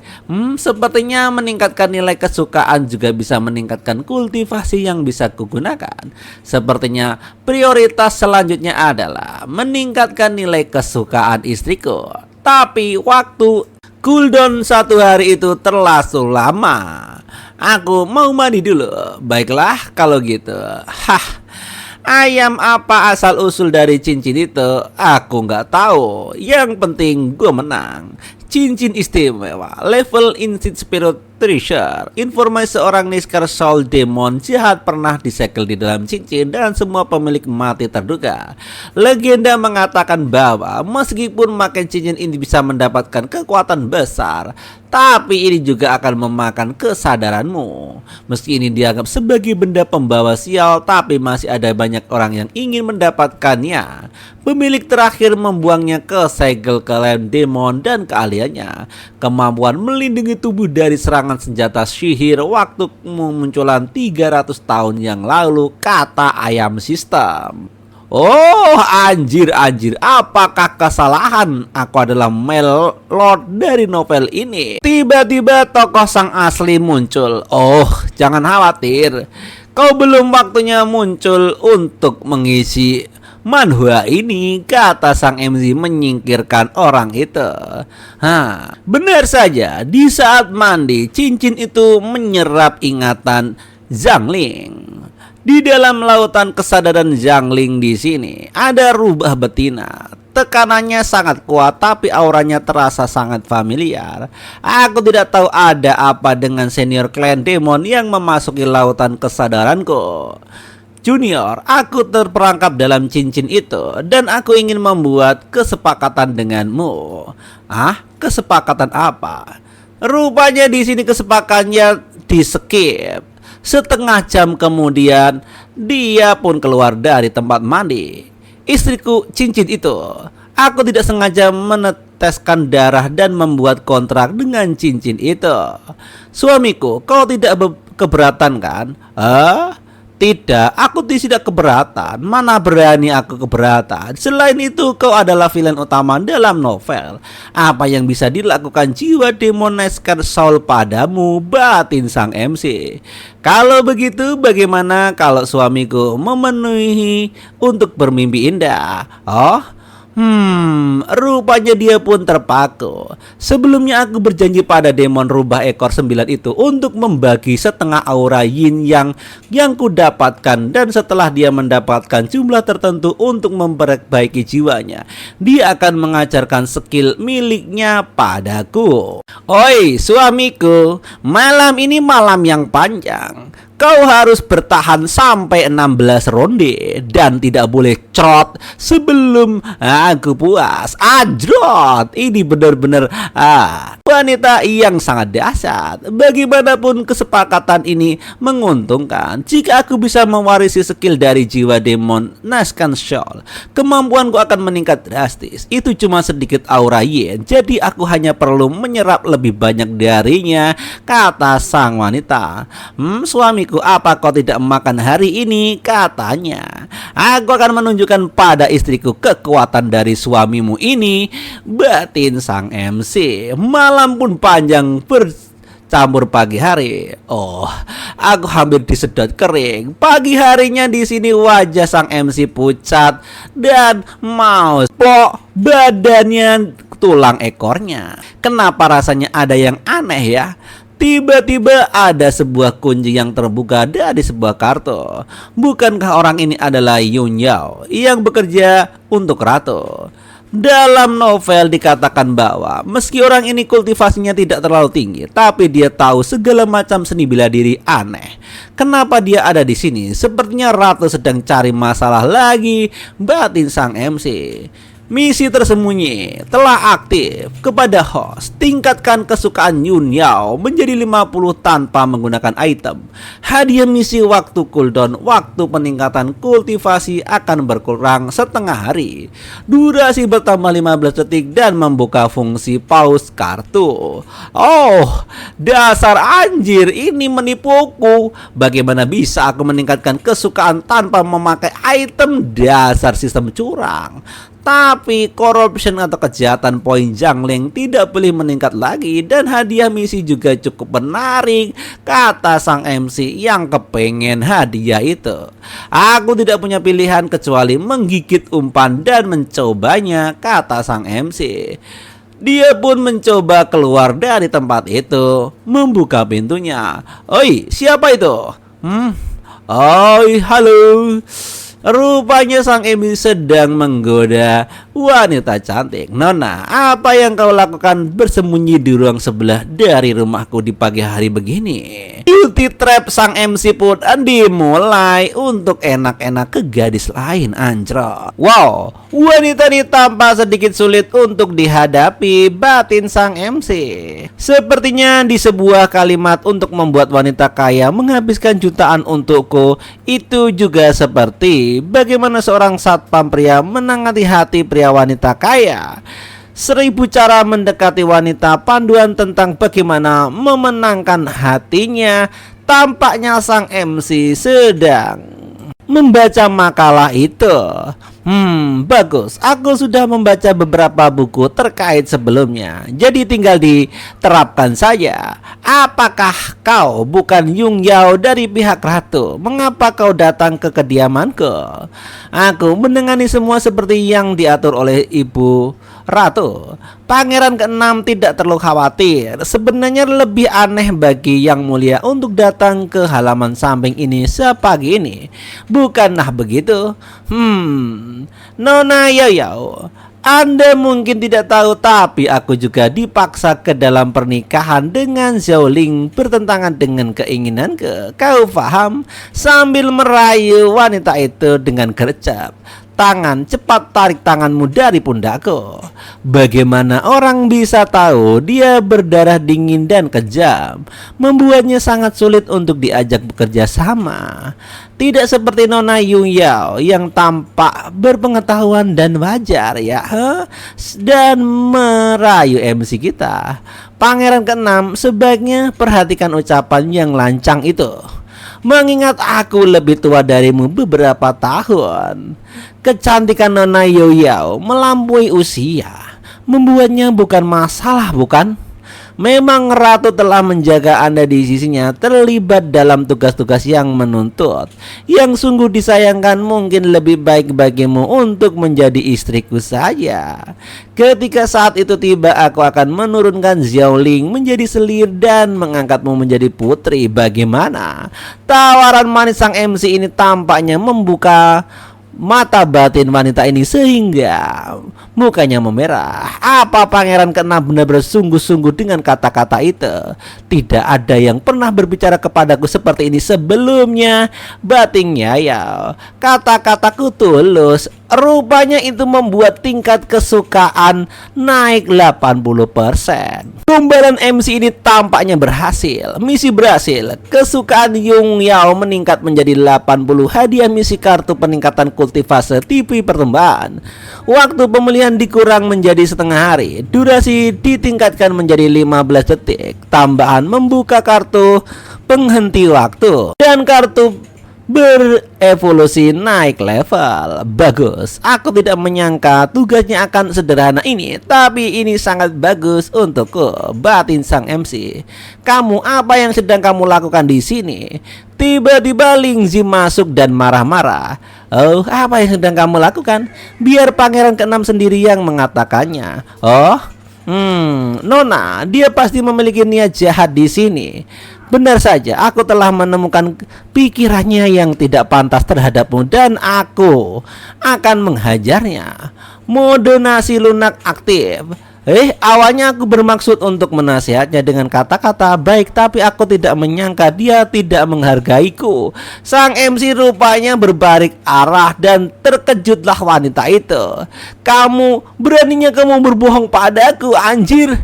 Sepertinya meningkatkan nilai kesukaan juga bisa meningkatkan kultivasi yang bisa kugunakan. Sepertinya prioritas selanjutnya adalah meningkatkan nilai kesukaan istriku. Tapi waktu cooldown 1 hari itu terlalu lama. Aku mau mandi dulu. Baiklah kalau gitu. Ayam apa asal usul dari cincin itu? Aku nggak tahu. Yang penting gue menang. Cincin istimewa, level Instinct Spirit Treasure. Informasi seorang Niskar Soul Demon jahat pernah disegel di dalam cincin dan semua pemilik mati terduga. Legenda mengatakan bahwa meskipun makan cincin ini bisa mendapatkan kekuatan besar, tapi ini juga akan memakan kesadaranmu. Meski ini dianggap sebagai benda pembawa sial, tapi masih ada banyak orang yang ingin mendapatkannya. Pemilik terakhir membuangnya ke segel klaim demon dan keahliannya. Kemampuan melindungi tubuh dari serangan senjata sihir waktu kemunculan 300 tahun yang lalu, kata ayam sistem. Oh anjir, apakah kesalahan aku adalah melord dari novel ini? Tiba-tiba tokoh sang asli muncul. Oh jangan khawatir, kau belum waktunya muncul untuk mengisi manhwa ini, kata sang MC menyingkirkan orang itu. Benar saja, di saat mandi cincin itu menyerap ingatan Zhang Ling. Di dalam lautan kesadaran Zhang Ling di sini ada rubah betina. Tekanannya sangat kuat tapi auranya terasa sangat familiar. Aku tidak tahu ada apa dengan senior klan demon yang memasuki lautan kesadaranku. Junior, aku terperangkap dalam cincin itu dan aku ingin membuat kesepakatan denganmu. Kesepakatan apa? Rupanya di sini kesepakatannya di skip. Setengah jam kemudian, dia pun keluar dari tempat mandi. Istriku cincin itu. Aku tidak sengaja meneteskan darah dan membuat kontrak dengan cincin itu. Suamiku, kau tidak keberatan kan? Tidak, aku tidak keberatan. Mana berani aku keberatan. Selain itu, kau adalah villain utama dalam novel. Apa yang bisa dilakukan jiwa demon Niskar Soul padamu, batin sang MC? Kalau begitu, bagaimana kalau suamiku memenuhi untuk bermimpi indah? Rupanya dia pun terpaku. Sebelumnya aku berjanji pada demon rubah ekor 9 itu untuk membagi setengah aura yin yang ku dapatkan, dan setelah dia mendapatkan jumlah tertentu untuk memperbaiki jiwanya, dia akan mengajarkan skill miliknya padaku. Oi suamiku, malam ini malam yang panjang. Kau harus bertahan sampai 16 ronde dan tidak boleh crot sebelum aku puas. Ajrot, ini benar-benar wanita yang sangat dahsyat. Bagaimanapun kesepakatan ini menguntungkan. Jika aku bisa mewarisi skill dari jiwa demon Niskar Soul, kemampuanku akan meningkat drastis. Itu cuma sedikit aura yin, jadi aku hanya perlu menyerap lebih banyak darinya, kata sang wanita. Suamiku, apa kau tidak makan hari ini? Katanya. Aku akan menunjukkan pada istriku kekuatan dari suamimu ini, batin sang MC. Malam pun panjang bercampur pagi hari. Aku hampir disedot kering. Pagi harinya di sini wajah sang MC pucat dan mau badannya tulang ekornya. Kenapa rasanya ada yang aneh ya? Tiba-tiba ada sebuah kunci yang terbuka dari sebuah kartu. Bukankah orang ini adalah Yun Yao yang bekerja untuk ratu? Dalam novel dikatakan bahwa meski orang ini kultivasinya tidak terlalu tinggi, tapi dia tahu segala macam seni bela diri aneh. Kenapa dia ada di sini? Sepertinya ratu sedang cari masalah lagi, batin sang MC. Misi tersembunyi telah aktif kepada host. Tingkatkan kesukaan Yun Yao menjadi 50 tanpa menggunakan item. Hadiah misi waktu cooldown. Waktu peningkatan kultivasi akan berkurang setengah hari. Durasi bertambah 15 detik dan membuka fungsi pause kartu. Oh, dasar anjir, ini menipuku. Bagaimana bisa aku meningkatkan kesukaan tanpa memakai item? Dasar sistem curang. Tapi corruption atau kejahatan poin jungling tidak boleh meningkat lagi. Dan hadiah misi juga cukup menarik, kata sang MC yang kepengen hadiah itu. Aku tidak punya pilihan kecuali menggigit umpan dan mencobanya, kata sang MC. Dia pun mencoba keluar dari tempat itu, membuka pintunya. Oi, siapa itu? Oi, halo. Rupanya sang MC sedang menggoda wanita cantik. Nona, apa yang kau lakukan bersembunyi di ruang sebelah dari rumahku di pagi hari begini? Beauty trap sang MC pun dimulai untuk enak-enak ke gadis lain, anjro. Wow, wanita ini tampak sedikit sulit untuk dihadapi, batin sang MC. Sepertinya di sebuah kalimat untuk membuat wanita kaya menghabiskan jutaan untukku, itu juga seperti bagaimana seorang satpam pria menangani hati pria wanita kaya. 1000 cara mendekati wanita, panduan tentang bagaimana memenangkan hatinya. Tampaknya sang MC sedang membaca makalah itu. Bagus. Aku sudah membaca beberapa buku terkait sebelumnya. Jadi tinggal diterapkan saja. Apakah kau bukan Yun Yao dari pihak ratu? Mengapa kau datang ke kediamanku? Aku mendengar semua seperti yang diatur oleh ibu ratu. Pangeran ke-6 tidak terlalu khawatir. Sebenarnya lebih aneh bagi yang mulia untuk datang ke halaman samping ini sepagi ini. Bukanlah begitu? Nona Yao, Anda mungkin tidak tahu, tapi aku juga dipaksa ke dalam pernikahan dengan Xiao Ling, bertentangan dengan keinginanku. Kau paham? Sambil merayu wanita itu dengan gercep tangan, cepat tarik tanganmu dari pundakku. Bagaimana orang bisa tahu dia berdarah dingin dan kejam, membuatnya sangat sulit untuk diajak bekerja sama. Tidak seperti Nona Yun Yao yang tampak berpengetahuan dan wajar ya, dan merayu MC kita. Pangeran ke-6, sebaiknya perhatikan ucapan yang lancang itu. Mengingat aku lebih tua darimu beberapa tahun. Kecantikan Nona Yun Yao melampaui usia, membuatnya bukan masalah, bukan? Memang ratu telah menjaga Anda di sisinya, terlibat dalam tugas-tugas yang menuntut. Yang sungguh disayangkan, mungkin lebih baik bagimu untuk menjadi istriku saja. Ketika saat itu tiba, aku akan menurunkan Xiao Ling menjadi selir dan mengangkatmu menjadi putri. Bagaimana? Tawaran manis sang MC ini tampaknya membuka mata batin wanita ini sehingga mukanya memerah. Apa Pangeran ke-6 benar-benar sungguh-sungguh dengan kata-kata itu? Tidak ada yang pernah berbicara kepadaku seperti ini sebelumnya. Batinnya ya, kata-kataku tulus. Rupanya itu membuat tingkat kesukaan naik 80%. Tumbalan MC ini tampaknya berhasil. Misi berhasil. Kesukaan Yun Yao meningkat menjadi 80. Hadiah misi kartu peningkatan kultivasi TV pertumbuhan. Waktu pemulihan dikurang menjadi setengah hari. Durasi ditingkatkan menjadi 15 detik. Tambahan membuka kartu penghenti waktu dan kartu berevolusi naik level. Bagus. Aku tidak menyangka tugasnya akan sederhana ini, tapi ini sangat bagus untukku, batin sang MC. Kamu, apa yang sedang kamu lakukan di sini? Tiba-tiba Ling Zi masuk dan marah-marah. Oh, apa yang sedang kamu lakukan? Biar Pangeran ke-6 sendiri yang mengatakannya. Oh, Nona, dia pasti memiliki niat jahat di sini. Benar saja, aku telah menemukan pikirannya yang tidak pantas terhadapmu dan aku akan menghajarnya. Mode nasi lunak aktif. Awalnya aku bermaksud untuk menasihatnya dengan kata-kata baik, tapi aku tidak menyangka dia tidak menghargaiku. Sang MC rupanya berbalik arah dan terkejutlah wanita itu. Beraninya kamu berbohong padaku, anjir.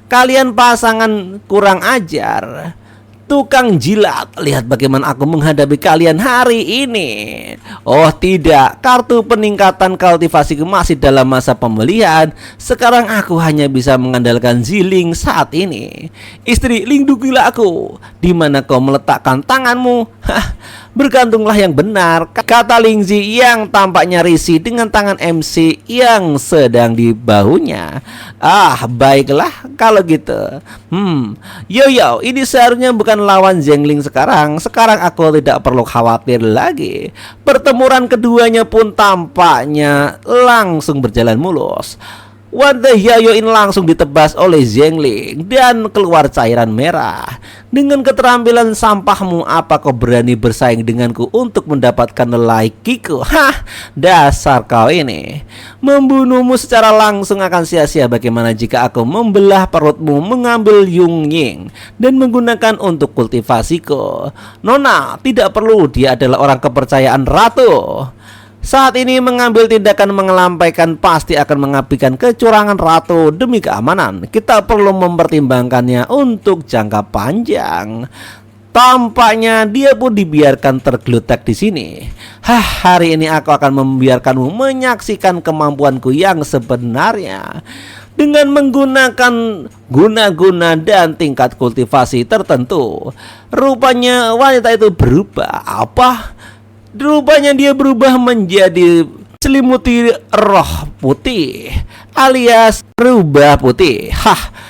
Kalian pasangan kurang ajar. Tukang jilat, lihat bagaimana aku menghadapi kalian hari ini. Oh tidak, kartu peningkatan kultivasiku masih dalam masa pemulihan. Sekarang aku hanya bisa mengandalkan Ziling saat ini. Istri, lindungilah aku. Di mana kau meletakkan tanganmu? Bergantunglah yang benar, kata Lingzi yang tampaknya risih dengan tangan MC yang sedang di bahunya. Baiklah kalau gitu. Yo, ini seharusnya bukan lawan Zhengling sekarang. Sekarang aku tidak perlu khawatir lagi. Pertemuan keduanya pun tampaknya langsung berjalan mulus. Wanda Yaoin langsung ditebas oleh Zhengling dan keluar cairan merah. Dengan keterampilan sampahmu, apa kau berani bersaing denganku untuk mendapatkan laikiku? Dasar kau ini. Membunuhmu secara langsung akan sia-sia. Bagaimana jika aku membelah perutmu, mengambil Yungying dan menggunakan untuk kultivasiku? Nona, tidak perlu, dia adalah orang kepercayaan ratu. Saat ini mengambil tindakan mengelampaikan pasti akan mengapikan kecurangan ratu. Demi keamanan, kita perlu mempertimbangkannya untuk jangka panjang. Tampaknya dia pun dibiarkan tergeletak di sini. Hari ini aku akan membiarkanmu menyaksikan kemampuanku yang sebenarnya. Dengan menggunakan guna-guna dan tingkat kultivasi tertentu, rupanya wanita itu berubah. Rupanya dia berubah menjadi selimuti roh putih alias rubah putih.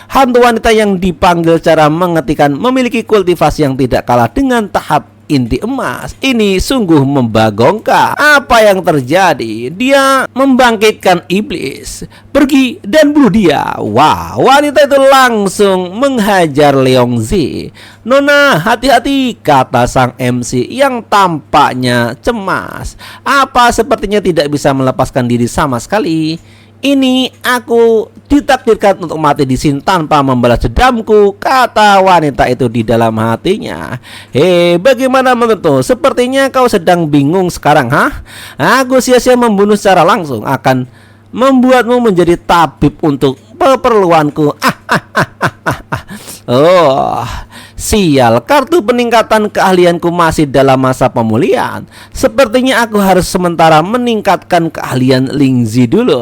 Hantu wanita yang dipanggil cara mengetikan memiliki kultivasi yang tidak kalah dengan tahap inti emas. Ini sungguh membagongkan. Apa yang terjadi? Dia membangkitkan iblis. Pergi dan bunuh dia. Wah, wanita itu langsung menghajar Leongzi. Nona, hati-hati, kata sang MC yang tampaknya cemas. Apa sepertinya tidak bisa melepaskan diri sama sekali. Ini aku ditakdirkan untuk mati di sini tanpa membalas dendamku, kata wanita itu di dalam hatinya. Bagaimana menurutmu? Sepertinya kau sedang bingung sekarang, Aku sia-sia membunuh secara langsung akan membuatmu menjadi tabib untuk keperluanku. Sial, kartu peningkatan keahlianku masih dalam masa pemulihan. Sepertinya aku harus sementara meningkatkan keahlian Lingzi dulu.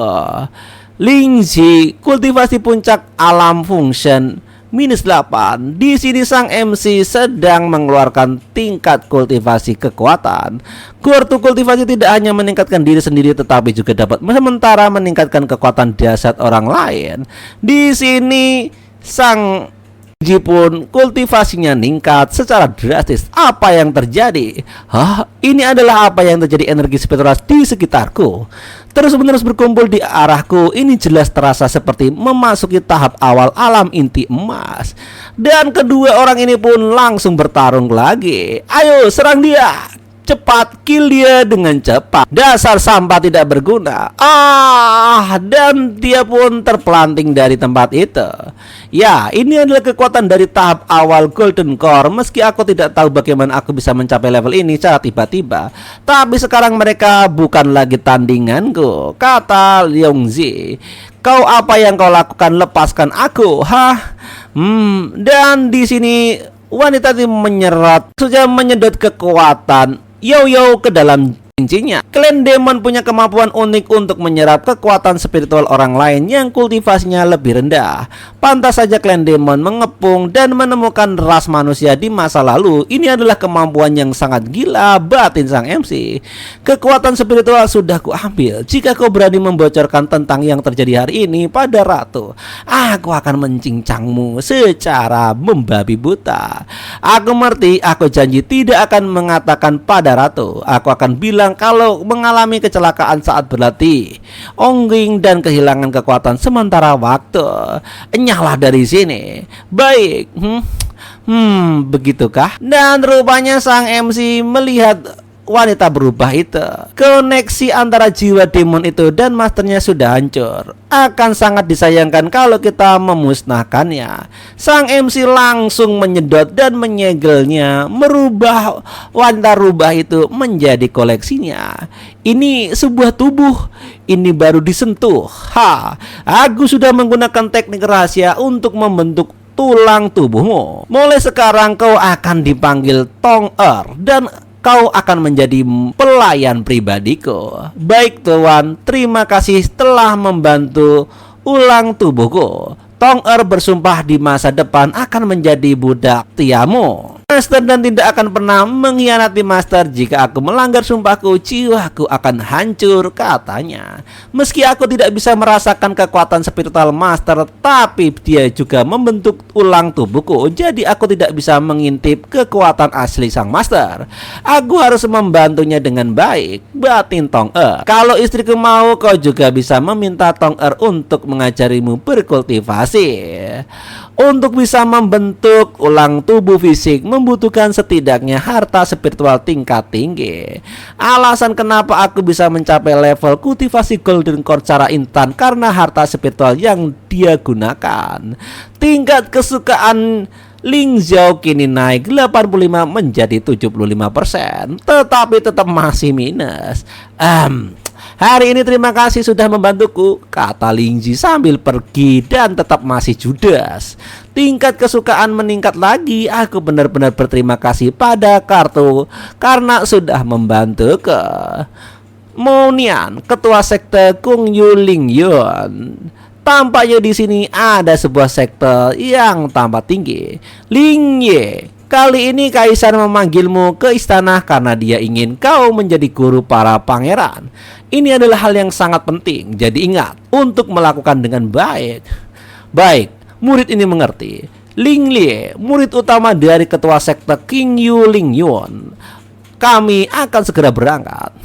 Lingzi, kultivasi puncak alam function -8. Di sini sang MC sedang mengeluarkan tingkat kultivasi kekuatan. Kartu kultivasi tidak hanya meningkatkan diri sendiri tetapi juga dapat sementara meningkatkan kekuatan dasar orang lain. Di sini sang pun kultivasinya meningkat secara drastis. Apa yang terjadi? Ini adalah apa yang terjadi energi spiritual di sekitarku. Terus-menerus berkumpul di arahku. Ini jelas terasa seperti memasuki tahap awal alam inti emas. Dan kedua orang ini pun langsung bertarung lagi. Ayo serang dia. Cepat, kill dia dengan cepat. Dasar sampah tidak berguna. Dan dia pun terpelanting dari tempat itu. Ya, ini adalah kekuatan dari tahap awal Golden Core. Meski aku tidak tahu bagaimana aku bisa mencapai level ini secara tiba-tiba, tapi sekarang mereka bukan lagi tandinganku, kata Leongzi. Kau apa yang kau lakukan? Lepaskan aku, Dan di sini wanita itu menyedot kekuatan Yo ke dalam cincinya. Klan Demon punya kemampuan unik untuk menyerap kekuatan spiritual orang lain yang kultivasinya lebih rendah. Pantas saja Klan Demon mengepung dan menemukan ras manusia di masa lalu. Ini adalah kemampuan yang sangat gila, batin sang MC. Kekuatan spiritual sudah kuambil. Jika kau berani membocorkan tentang yang terjadi hari ini pada Ratu, aku akan mencincangmu secara membabi buta. Aku mengerti, aku janji tidak akan mengatakan pada Ratu. Aku akan bilang kalau mengalami kecelakaan saat berlatih, ongging dan kehilangan kekuatan sementara waktu. Enyahlah dari sini. Baik. Begitukah? Dan rupanya sang MC melihat wanita berubah itu. Koneksi antara jiwa demon itu dan masternya sudah hancur. Akan sangat disayangkan kalau kita memusnahkannya. Sang MC langsung menyedot dan menyegelnya, merubah wanita rubah itu menjadi koleksinya. Ini sebuah tubuh, ini baru disentuh. Aku sudah menggunakan teknik rahasia untuk membentuk tulang tubuhmu. Mulai sekarang kau akan dipanggil Tong-er dan kau akan menjadi pelayan pribadiku. Baik tuan, terima kasih telah membantu ulang tubuhku. Tong-er bersumpah di masa depan akan menjadi budak setiamu. Master dan tidak akan pernah mengkhianati Master. Jika aku melanggar sumpahku, jiwaku akan hancur, katanya. Meski aku tidak bisa merasakan kekuatan spiritual Master, tapi dia juga membentuk ulang tubuhku. Jadi aku tidak bisa mengintip kekuatan asli sang Master. Aku harus membantunya dengan baik, batin Tong-er. Kalau istriku mau, kau juga bisa meminta Tong-er untuk mengajarimu berkultivasi. Untuk bisa membentuk ulang tubuh fisik membutuhkan setidaknya harta spiritual tingkat tinggi. Alasan kenapa aku bisa mencapai level kultivasi golden core secara instan karena harta spiritual yang dia gunakan. Tingkat kesukaan Ling Xiao kini naik 85 menjadi 75%, tetapi tetap masih minus. Hari ini terima kasih sudah membantuku, kata Ling Ji sambil pergi dan tetap masih judes. Tingkat kesukaan meningkat lagi. Aku benar-benar berterima kasih pada kartu karena sudah membantuku. Monian, ketua sekte Kung Yu Ling Yun. Tampaknya di sini ada sebuah sekte yang tampak tinggi. Ling Ye, kali ini kaisar memanggilmu ke istana karena dia ingin kau menjadi guru para pangeran. Ini adalah hal yang sangat penting, jadi ingat untuk melakukan dengan baik. Baik, murid ini mengerti. Ling Lie, murid utama dari ketua sekte King Yu Ling Yun. Kami akan segera berangkat.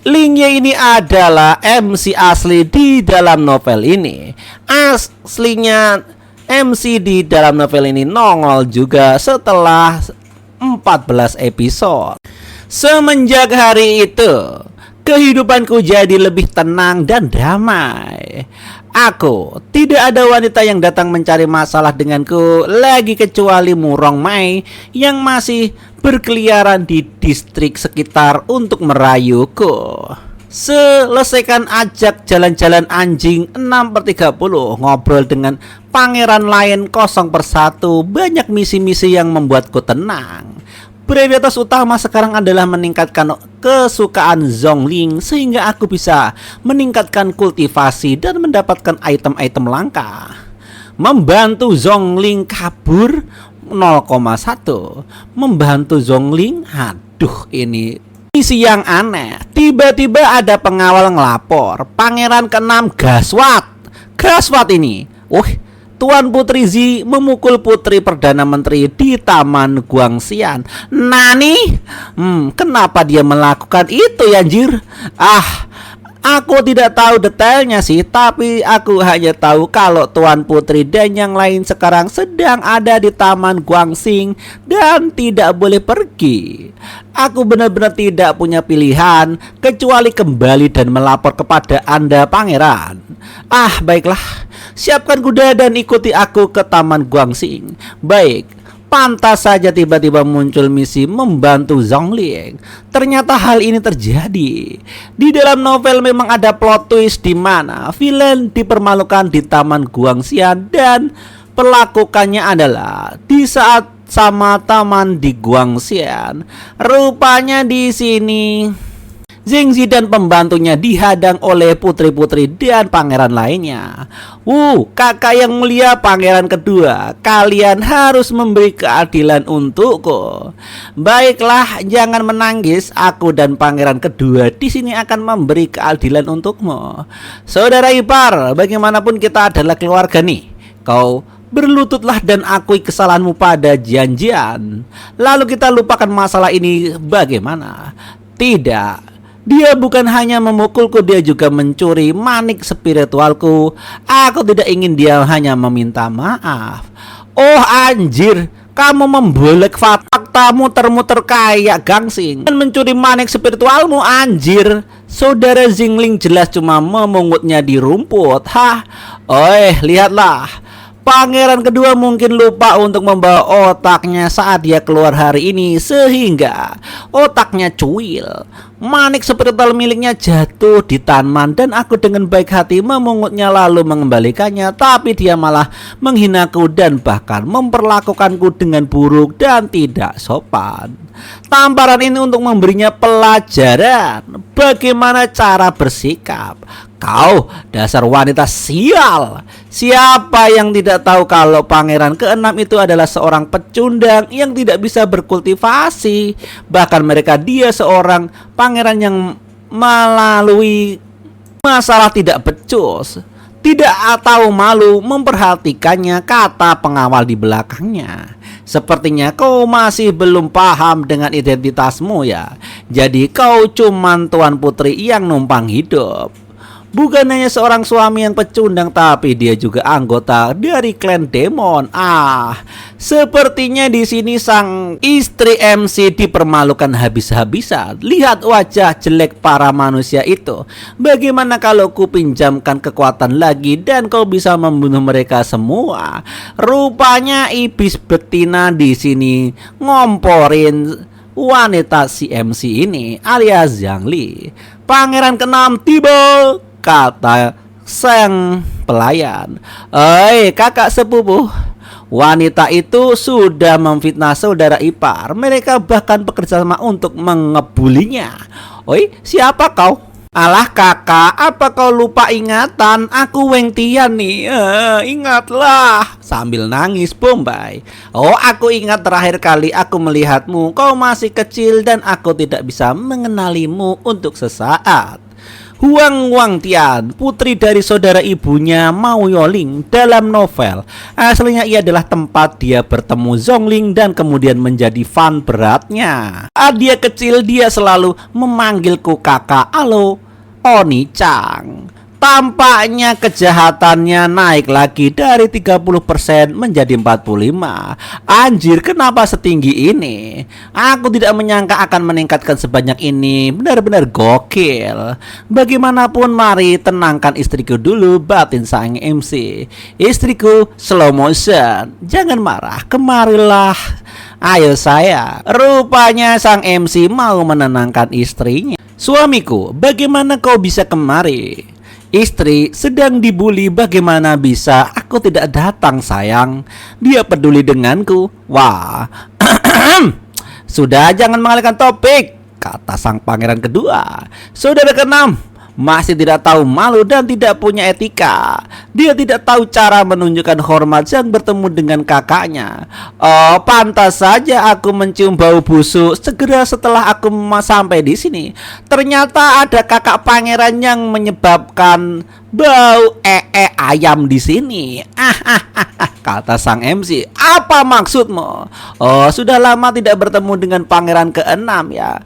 Ling Ye ini adalah MC asli di dalam novel ini. Aslinya MC di dalam novel ini nongol juga setelah 14 episode. Semenjak hari itu, kehidupanku jadi lebih tenang dan damai. Aku tidak ada wanita yang datang mencari masalah denganku lagi kecuali Murong Mai yang masih berkeliaran di distrik sekitar untuk merayuku. Selesaikan ajak jalan-jalan anjing 6/30, ngobrol dengan pangeran lain 0/1. Banyak misi-misi yang membuatku tenang. Prioritas utama sekarang adalah meningkatkan kesukaan Zhongling sehingga aku bisa meningkatkan kultivasi dan mendapatkan item-item langka. Membantu Zhongling kabur 0,1. Membantu Zhongling, aduh ini misi yang aneh. Tiba-tiba ada pengawal ngelapor, pangeran ke-6 Gaswat. Gaswat ini, Tuan Putri Zi memukul putri Perdana Menteri di Taman Guangxian. Nani? Kenapa dia melakukan itu ya anjir? Aku tidak tahu detailnya sih, tapi aku hanya tahu kalau Tuan Putri dan yang lain sekarang sedang ada di Taman Guangxing dan tidak boleh pergi. Aku benar-benar tidak punya pilihan kecuali kembali dan melapor kepada Anda, Pangeran. Baiklah. Siapkan kuda dan ikuti aku ke Taman Guangxing. Baik, pantas saja tiba-tiba muncul misi membantu Zhongling. Ternyata hal ini terjadi. Di dalam novel memang ada plot twist di mana villain dipermalukan di Taman Guangxian dan pelakukannya adalah di saat sama taman di Guangxian. Rupanya di sini Zhengzi dan pembantunya dihadang oleh putri-putri dan pangeran lainnya. Kakak yang mulia, pangeran kedua, kalian harus memberi keadilan untukku. Baiklah, jangan menangis. Aku dan pangeran kedua di sini akan memberi keadilan untukmu. Saudara ipar, bagaimanapun kita adalah keluarga nih. Kau berlututlah dan akui kesalahanmu pada Jian. Lalu kita lupakan masalah ini, bagaimana? Tidak. Dia bukan hanya memukulku, dia juga mencuri manik spiritualku. Aku tidak ingin dia hanya meminta maaf. Anjir, Kamu membolek fakta muter-muter kayak gangsing dan mencuri manik spiritualmu, anjir. Saudara Zingling jelas cuma memungutnya di rumput. Hah? Lihatlah. Pangeran kedua mungkin lupa untuk membawa otaknya saat dia keluar hari ini, sehingga otaknya cuil. Manik spiritual miliknya jatuh di taman dan aku dengan baik hati memungutnya lalu mengembalikannya, tapi dia malah menghinaku dan bahkan memperlakukanku dengan buruk dan tidak sopan. Tamparan ini untuk memberinya pelajaran bagaimana cara bersikap. Kau dasar wanita sial. Siapa yang tidak tahu kalau pangeran keenam itu adalah seorang pecundang yang tidak bisa berkultivasi. Bahkan dia seorang pangeran yang melalui masalah tidak becus. Tidak tahu malu memperhatikannya, kata pengawal di belakangnya. Sepertinya kau masih belum paham dengan identitasmu ya. Jadi kau cuman tuan putri yang numpang hidup. Bukan hanya seorang suami yang pecundang, tapi dia juga anggota dari klan Demon. Sepertinya di sini sang istri MC dipermalukan habis-habisan. Lihat wajah jelek para manusia itu. Bagaimana kalau ku pinjamkan kekuatan lagi dan kau bisa membunuh mereka semua? Rupanya iblis betina di sini ngomporin wanita si MC ini alias Zhang Li. Pangeran keenam tiba, kata sang pelayan. Kakak sepupu, wanita itu sudah memfitnah saudara ipar. Mereka bahkan bekerja sama untuk mengebulinya. Siapa kau? Alah kakak, apa kau lupa ingatan? Aku Weng Tian nih. Ingatlah, sambil nangis Bombay. Aku ingat terakhir kali aku melihatmu. Kau masih kecil dan aku tidak bisa mengenalimu untuk sesaat. Huang Wang Tian, putri dari saudara ibunya Mao Yoling dalam novel. Aslinya ia adalah tempat dia bertemu Zhongling dan kemudian menjadi fan beratnya. Dia kecil dia selalu memanggilku kakak. Halo, Oni-chan. Tampaknya kejahatannya naik lagi dari 30% menjadi 45%. Anjir, kenapa setinggi ini? Aku tidak menyangka akan meningkatkan sebanyak ini. Benar-benar gokil. Bagaimanapun mari tenangkan istriku dulu, batin sang MC. Istriku, slow motion. Jangan marah, kemarilah. Ayo saya. Rupanya sang MC mau menenangkan istrinya. Suamiku, bagaimana kau bisa kemari? Istri, sedang dibully, bagaimana bisa aku tidak datang sayang? Dia peduli denganku. Wah. Sudah, jangan mengalihkan topik, kata sang pangeran kedua. Saudara keenam masih tidak tahu malu dan tidak punya etika. Dia tidak tahu cara menunjukkan hormat yang bertemu dengan kakaknya. Pantas saja aku mencium bau busuk segera setelah aku sampai di sini. Ternyata ada kakak pangeran yang menyebabkan bau ayam di sini. Kata sang MC. Apa maksudmu? Sudah lama tidak bertemu dengan pangeran keenam ya.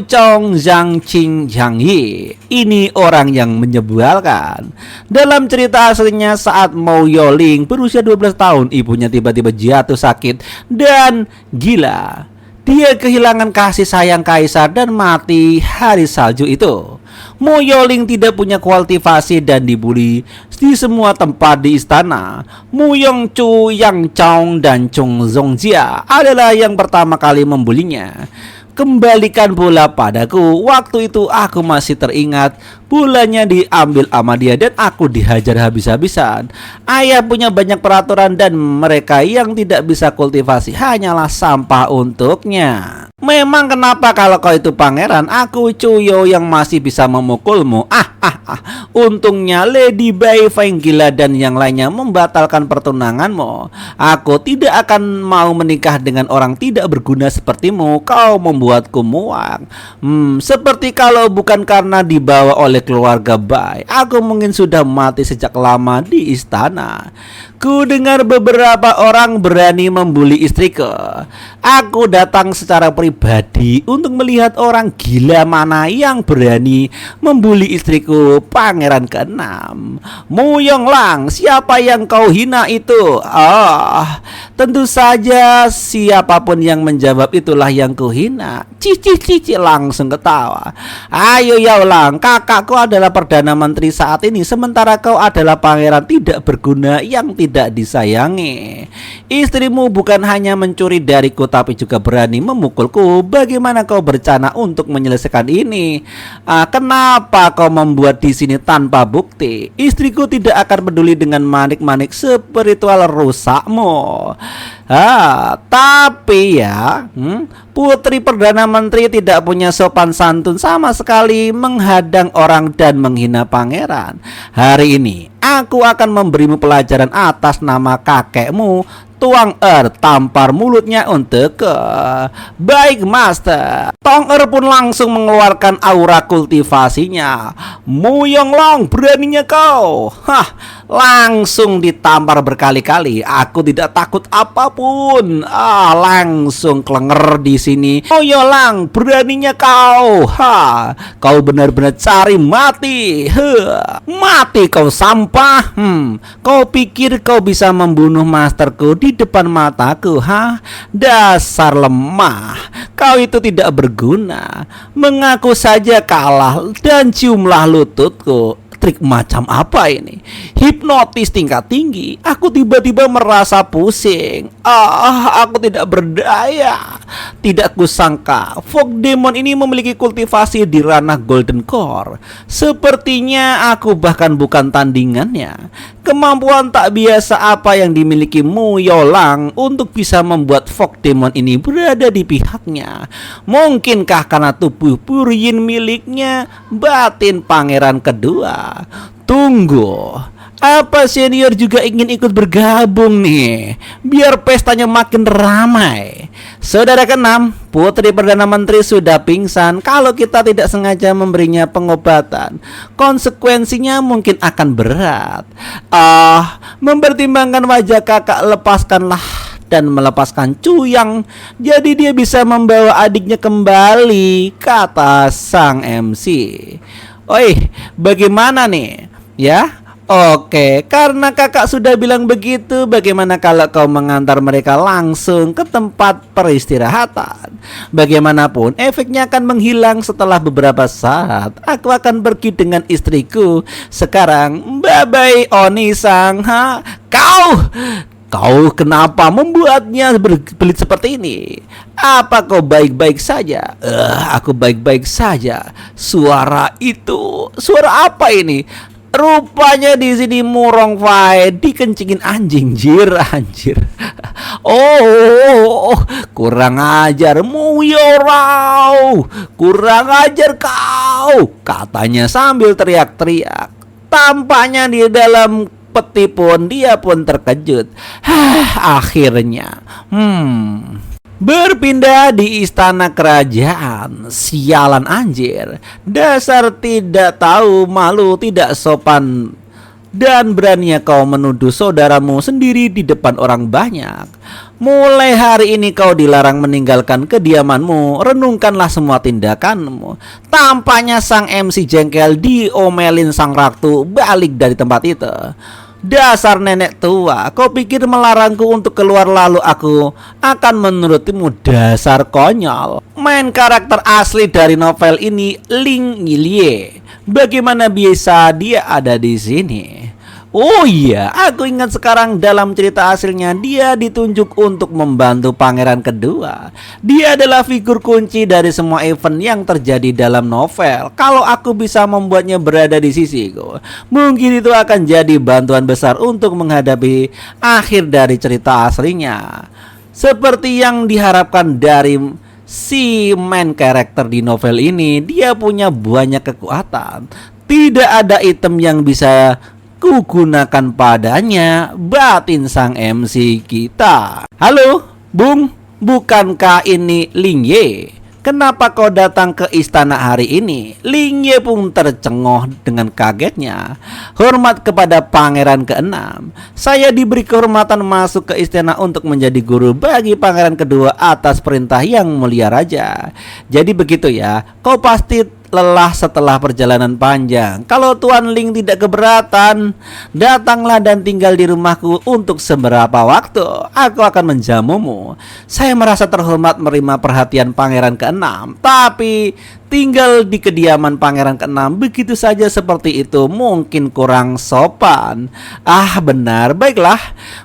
Chong Zhang Qing Zhang Yi. Ini orang yang menyebalkan. Dalam cerita aslinya saat Mao Yoling berusia 12 tahun, ibunya tiba-tiba jatuh sakit dan gila. Dia kehilangan kasih sayang kaisar dan mati hari salju itu. Mao Yoling tidak punya kultivasi dan dibully di semua tempat di istana. Mu Yongchu, Yang Chong, dan Chung Zongjia adalah yang pertama kali membulinya. Kembalikan bola padaku. Waktu itu aku masih teringat bolanya diambil sama dia dan aku dihajar habis-habisan. Ayah punya banyak peraturan dan mereka yang tidak bisa kultivasi hanyalah sampah untuknya. Memang kenapa kalau kau itu pangeran, aku Cuyo yang masih bisa memukulmu. Untungnya Lady Bai Feng gila dan yang lainnya membatalkan pertunanganmu. Aku tidak akan mau menikah dengan orang tidak berguna sepertimu. Kau membuatku muak. Seperti kalau bukan karena dibawa oleh keluarga Bai, aku mungkin sudah mati sejak lama di istana. Ku dengar beberapa orang berani membuli istriku. Aku datang secara pribadi untuk melihat orang gila mana yang berani membuli istriku, Pangeran keenam. Mu Yonglang, siapa yang kau hina itu? Tentu saja siapapun yang menjawab itulah yang kuhina. Cici langsung ketawa. Ayo Yonglang, kakakku adalah Perdana Menteri saat ini, sementara kau adalah pangeran tidak berguna yang tidak disayangi. Istrimu bukan hanya mencuri dariku tapi juga berani memukulku. Bagaimana kau berencana untuk menyelesaikan ini? Kenapa kau membuat di sini tanpa bukti? Istriku tidak akan peduli dengan manik-manik spiritual rusakmu. Tapi ya, Putri Perdana Menteri tidak punya sopan santun sama sekali, menghadang orang dan menghina pangeran. Hari ini aku akan memberimu pelajaran atas nama kakekmu. Tuang tampar mulutnya untuk baik master. Tong pun langsung mengeluarkan aura kultivasinya. Mu Yonglang, beraninya kau. Langsung ditampar berkali-kali. Aku tidak takut apapun. Langsung klenger di sini. Mu Yonglang, beraninya kau. Kau benar-benar cari mati. Mati kau sampah. Kau pikir kau bisa membunuh masterku di depan mataku? Dasar lemah. Kau itu tidak berguna. Mengaku saja kalah dan ciumlah lututku. Trik macam apa ini? Hipnotis tingkat tinggi. Aku tiba-tiba merasa pusing. Aku tidak berdaya. Tidak kusangka Fog Demon ini memiliki kultivasi di ranah Golden Core. Sepertinya aku bahkan bukan tandingannya. Kemampuan tak biasa apa yang dimiliki Mu Yonglang untuk bisa membuat Fog Demon ini berada di pihaknya? Mungkinkah karena tubuh Puryin miliknya batin pangeran kedua? Tunggu, apa senior juga ingin ikut bergabung nih? Biar pestanya makin ramai. Saudara keenam, Putri Perdana Menteri sudah pingsan. Kalau kita tidak sengaja memberinya pengobatan, konsekuensinya mungkin akan berat. Mempertimbangkan wajah kakak, lepaskanlah dan melepaskan Cuyang. Jadi dia bisa membawa adiknya kembali, kata sang MC. Oi, bagaimana nih? Ya? Oke, karena kakak sudah bilang begitu, bagaimana kalau kau mengantar mereka langsung ke tempat peristirahatan? Bagaimanapun, efeknya akan menghilang setelah beberapa saat. Aku akan pergi dengan istriku. Sekarang, bye-bye Oni-sang. Kau kenapa membuatnya berbelit seperti ini? Apa kau baik-baik saja? Aku baik-baik saja. Suara itu, suara apa ini? Rupanya di sini Murong Fai dikencingin anjing, anjir. Kurang ajar Mu Yonglang, kurang ajar kau, katanya sambil teriak-teriak. Tampaknya di dalam peti pun dia pun terkejut. Akhirnya berpindah di istana kerajaan. Sialan anjir. Dasar tidak tahu malu, tidak sopan. Dan beraninya kau menuduh saudaramu sendiri di depan orang banyak. Mulai hari ini kau dilarang meninggalkan kediamanmu. Renungkanlah semua tindakanmu. Tampaknya sang MC jengkel diomelin sang ratu balik dari tempat itu. Dasar nenek tua, kau pikir melarangku untuk keluar lalu aku akan menurutimu? Dasar konyol. Main karakter asli dari novel ini Ling Yilie. Bagaimana bisa dia ada di sini? Oh iya, aku ingat sekarang dalam cerita aslinya dia ditunjuk untuk membantu pangeran kedua. Dia adalah figur kunci dari semua event yang terjadi dalam novel. Kalau aku bisa membuatnya berada di sisiku, mungkin itu akan jadi bantuan besar untuk menghadapi akhir dari cerita aslinya. Seperti yang diharapkan dari si main karakter di novel ini, dia punya banyak kekuatan. Tidak ada item yang bisa kugunakan padanya, batin sang MC kita. Halo, Bung, bukankah ini Ling Ye? kenapa kau datang ke istana hari ini? Ling Ye pun tercengoh dengan kagetnya. Hormat kepada pangeran keenam. Saya diberi kehormatan masuk ke istana untuk menjadi guru bagi pangeran kedua atas perintah yang mulia raja. Jadi begitu ya, kau pasti lelah setelah perjalanan panjang. Kalau Tuan Ling tidak keberatan, datanglah dan tinggal di rumahku untuk seberapa waktu. Aku akan menjamumu. Saya merasa terhormat menerima perhatian pangeran keenam, tapi tinggal di kediaman pangeran keenam begitu saja seperti itu mungkin kurang sopan. Ah benar, baiklah.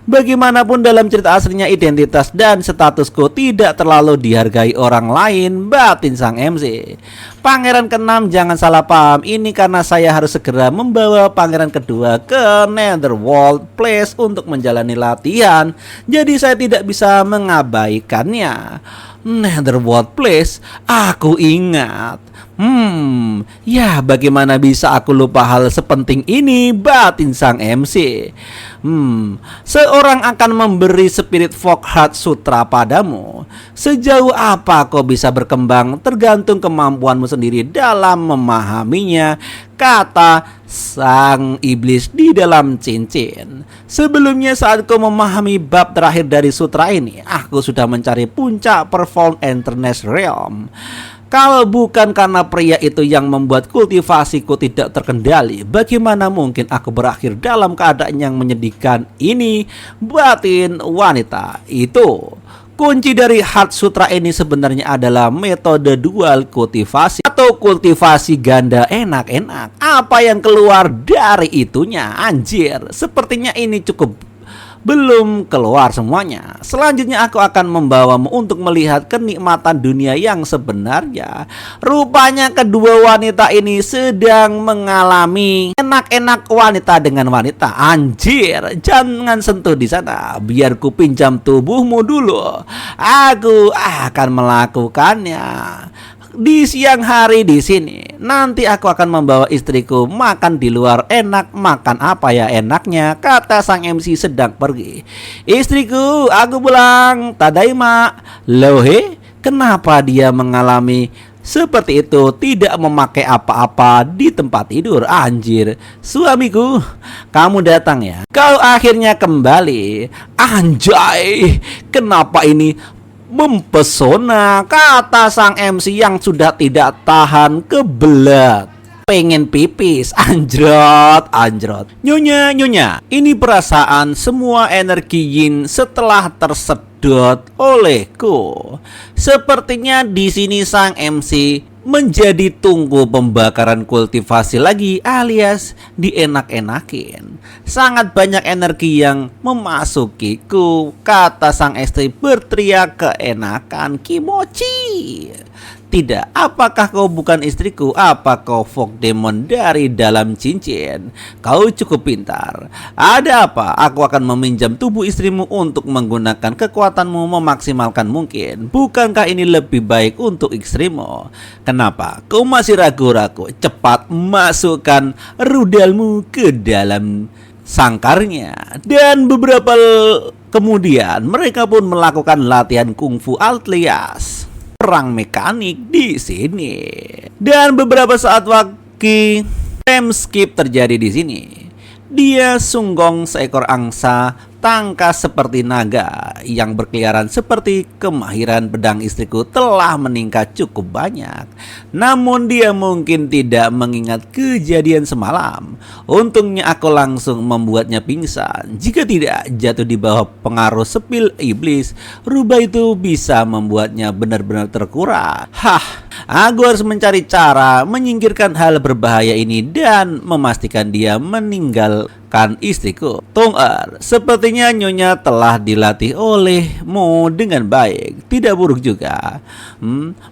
Bagaimanapun dalam cerita aslinya identitas dan statusku tidak terlalu dihargai orang lain, batin sang MC. Pangeran keenam jangan salah paham, ini karena saya harus segera membawa pangeran kedua ke Netherworld Place untuk menjalani latihan. Jadi saya tidak bisa mengabaikannya. Netherworld Place, aku ingat. Ya bagaimana bisa aku lupa hal sepenting ini, batin sang MC. Seorang akan memberi Spirit Folk Heart Sutra padamu. Sejauh apa kau bisa berkembang tergantung kemampuanmu sendiri dalam memahaminya, kata sang iblis di dalam cincin. Sebelumnya saat kau memahami bab terakhir dari sutra ini, aku sudah mencari puncak Perform Entrance Realm. Kalau bukan karena pria itu yang membuat kultivasiku tidak terkendali, bagaimana mungkin aku berakhir dalam keadaan yang menyedihkan ini, batin wanita itu. Kunci dari Heart Sutra ini sebenarnya adalah metode dual kultivasi atau kultivasi ganda enak-enak. Apa yang keluar dari itunya? Anjir, sepertinya ini cukup belum keluar semuanya. Selanjutnya aku akan membawamu untuk melihat kenikmatan dunia yang sebenarnya. Rupanya kedua wanita ini sedang mengalami enak-enak wanita dengan wanita. Anjir, jangan sentuh di sana. Biar ku pinjam tubuhmu dulu. Aku akan melakukannya di siang hari di sini. Nanti aku akan membawa istriku makan di luar. Enak makan apa ya enaknya, kata sang MC sedang pergi. Istriku, aku pulang. Tadaima. Lohe, kenapa dia mengalami seperti itu, tidak memakai apa-apa di tempat tidur? Anjir, suamiku, kamu datang ya. Kau akhirnya kembali. Anjay, kenapa ini mempesona, kata sang MC yang sudah tidak tahan kebelet. Pengen pipis, anjrot. Nyonya, ini perasaan semua energi yin setelah tersedot olehku. Sepertinya di sini sang MC menjadi tunggu pembakaran kultivasi lagi alias dienak-enakin. Sangat banyak energi yang memasukiku, kata sang istri berteriak keenakan. Kimochi. Tidak, apakah kau bukan istriku? Apa kau folk demon dari dalam cincin? Kau cukup pintar. Ada apa? Aku akan meminjam tubuh istrimu untuk menggunakan kekuatanmu memaksimalkan mungkin. Bukankah ini lebih baik untuk istrimu? Kenapa? Kau masih ragu-ragu? Cepat masukkan rudalmu ke dalam sangkarnya. Dan beberapa kemudian mereka pun melakukan latihan kungfu alias perang mekanik di sini. Dan beberapa saat lagi time skip terjadi di sini. Dia sunggong seekor angsa tangkas seperti naga yang berkeliaran. Seperti kemahiran pedang istriku telah meningkat cukup banyak. Namun dia mungkin tidak mengingat kejadian semalam. Untungnya aku langsung membuatnya pingsan. Jika tidak jatuh di bawah pengaruh sepil iblis, rubah itu bisa membuatnya benar-benar terkurang. Aku harus mencari cara menyingkirkan hal berbahaya ini dan memastikan dia meninggalkan istriku. Tong-er, sepertinya nyonya telah dilatih olehmu dengan baik. Tidak buruk juga.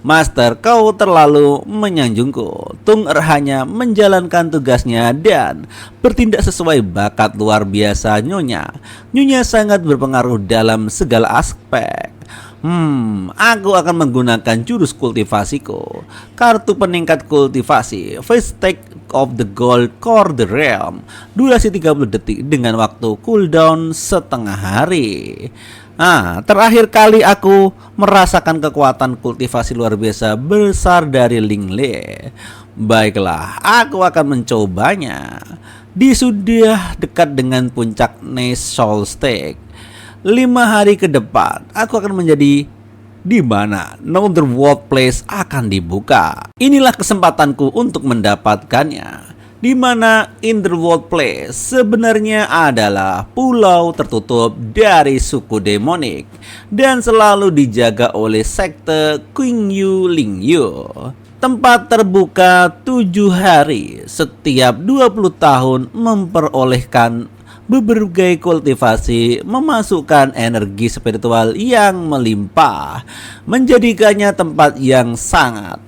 Master, kau terlalu menyanjungku. Tong-er hanya menjalankan tugasnya dan bertindak sesuai bakat luar biasa nyonya. Nyonya sangat berpengaruh dalam segala aspek. Aku akan menggunakan jurus kultivasiku. Kartu peningkat kultivasi First Take of the Gold Core the Realm. Durasi 30 detik dengan waktu cooldown setengah hari. Terakhir kali aku merasakan kekuatan kultivasi luar biasa besar dari Lingle. Baiklah, aku akan mencobanya. Di sudah dekat dengan puncak Nice Solstice. 5 hari ke depan, aku akan menjadi di mana Netherworld Place akan dibuka. Inilah kesempatanku untuk mendapatkannya. Di mana Netherworld Place sebenarnya adalah pulau tertutup dari suku demonik dan selalu dijaga oleh sekte Qingyu Lingyu. Tempat terbuka 7 hari setiap 20 tahun memperolehkan berbagai kultivasi, memasukkan energi spiritual yang melimpah, menjadikannya tempat yang sangat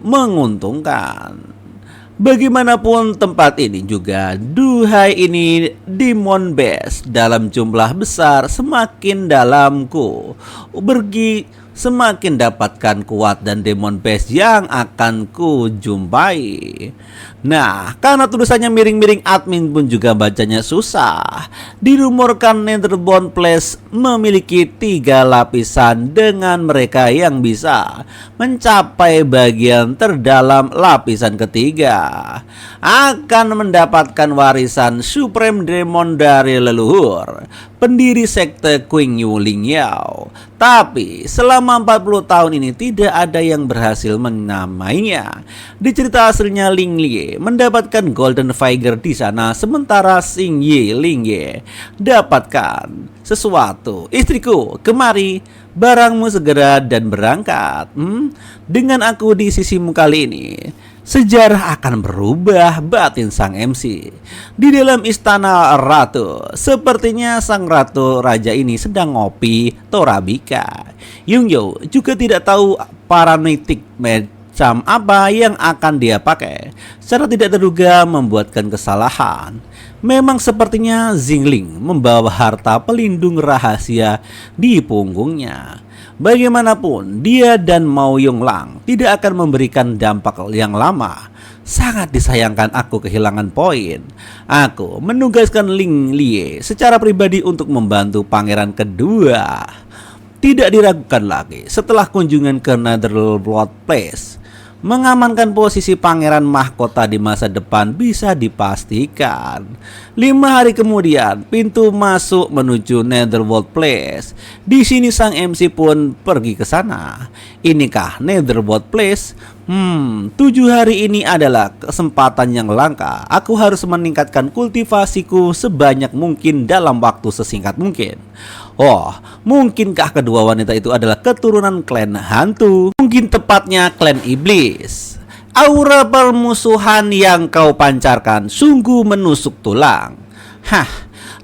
menguntungkan. Bagaimanapun tempat ini juga, duhai ini demon base dalam jumlah besar, semakin dalamku pergi semakin dapatkan kuat dan demon base yang akan ku jumpai. Nah, karena tulisannya miring-miring, admin pun juga bacanya susah. Dirumorkan Netherworld Place memiliki 3 lapisan dengan mereka yang bisa mencapai bagian terdalam lapisan ketiga akan mendapatkan warisan Supreme Demon dari leluhur pendiri sekte Qingyu Lingyao. Tapi selama 40 tahun ini tidak ada yang berhasil menamainya. Di cerita aslinya, Ling Lie mendapatkan Golden Figure di sana, sementara Xing Yi Ling Ye dapatkan sesuatu. Istriku, kemari, barangmu segera dan berangkat. Dengan aku di sisimu kali ini, sejarah akan berubah, batin sang MC. Di dalam istana ratu, sepertinya sang ratu raja ini sedang ngopi Torabika. Yungyo juga tidak tahu paranitik macam apa yang akan dia pakai. Secara tidak terduga membuatkan kesalahan. Memang sepertinya Xingling membawa harta pelindung rahasia di punggungnya. Bagaimanapun, dia dan Mao Yonglang tidak akan memberikan dampak yang lama. Sangat disayangkan aku kehilangan poin. Aku menugaskan Ling Lie secara pribadi untuk membantu pangeran kedua. Tidak diragukan lagi, setelah kunjungan ke Netherworld Place, mengamankan posisi pangeran mahkota di masa depan bisa dipastikan. 5 hari kemudian, pintu masuk menuju Netherworld Place. Di sini sang MC pun pergi ke sana. Inikah Netherworld Place? 7 hari ini adalah kesempatan yang langka. Aku harus meningkatkan kultivasiku sebanyak mungkin dalam waktu sesingkat mungkin. Oh, mungkinkah kedua wanita itu adalah keturunan klan hantu? Mungkin tepatnya klan iblis. Aura permusuhan yang kau pancarkan sungguh menusuk tulang.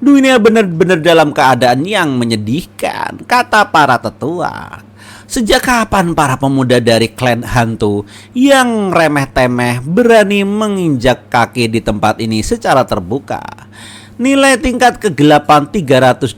Dunia benar-benar dalam keadaan yang menyedihkan, kata para tetua. Sejak kapan para pemuda dari klan hantu yang remeh-temeh berani menginjak kaki di tempat ini secara terbuka? Nilai tingkat kegelapan 320%.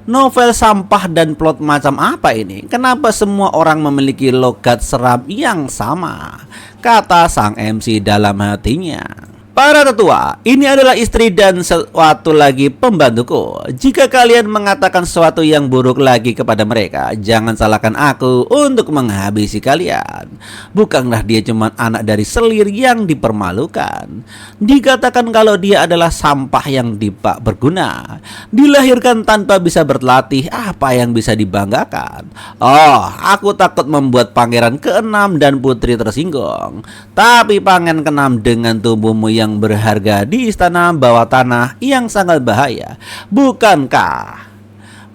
Novel sampah dan plot macam apa ini? Kenapa semua orang memiliki logat seram yang sama? Kata sang MC dalam hatinya. Para tetua, ini adalah istri dan suatu lagi pembantuku. Jika kalian mengatakan sesuatu yang buruk lagi kepada mereka, jangan salahkan aku untuk menghabisi kalian. Bukanlah dia cuma anak dari selir yang dipermalukan. Dikatakan kalau dia adalah sampah yang tidak berguna. Dilahirkan tanpa bisa berlatih, apa yang bisa dibanggakan? Oh, aku takut membuat pangeran ke-6 dan putri tersinggung. Tapi pangeran ke-6 dengan tubuhmu yang berharga di istana bawah tanah yang sangat bahaya. Bukankah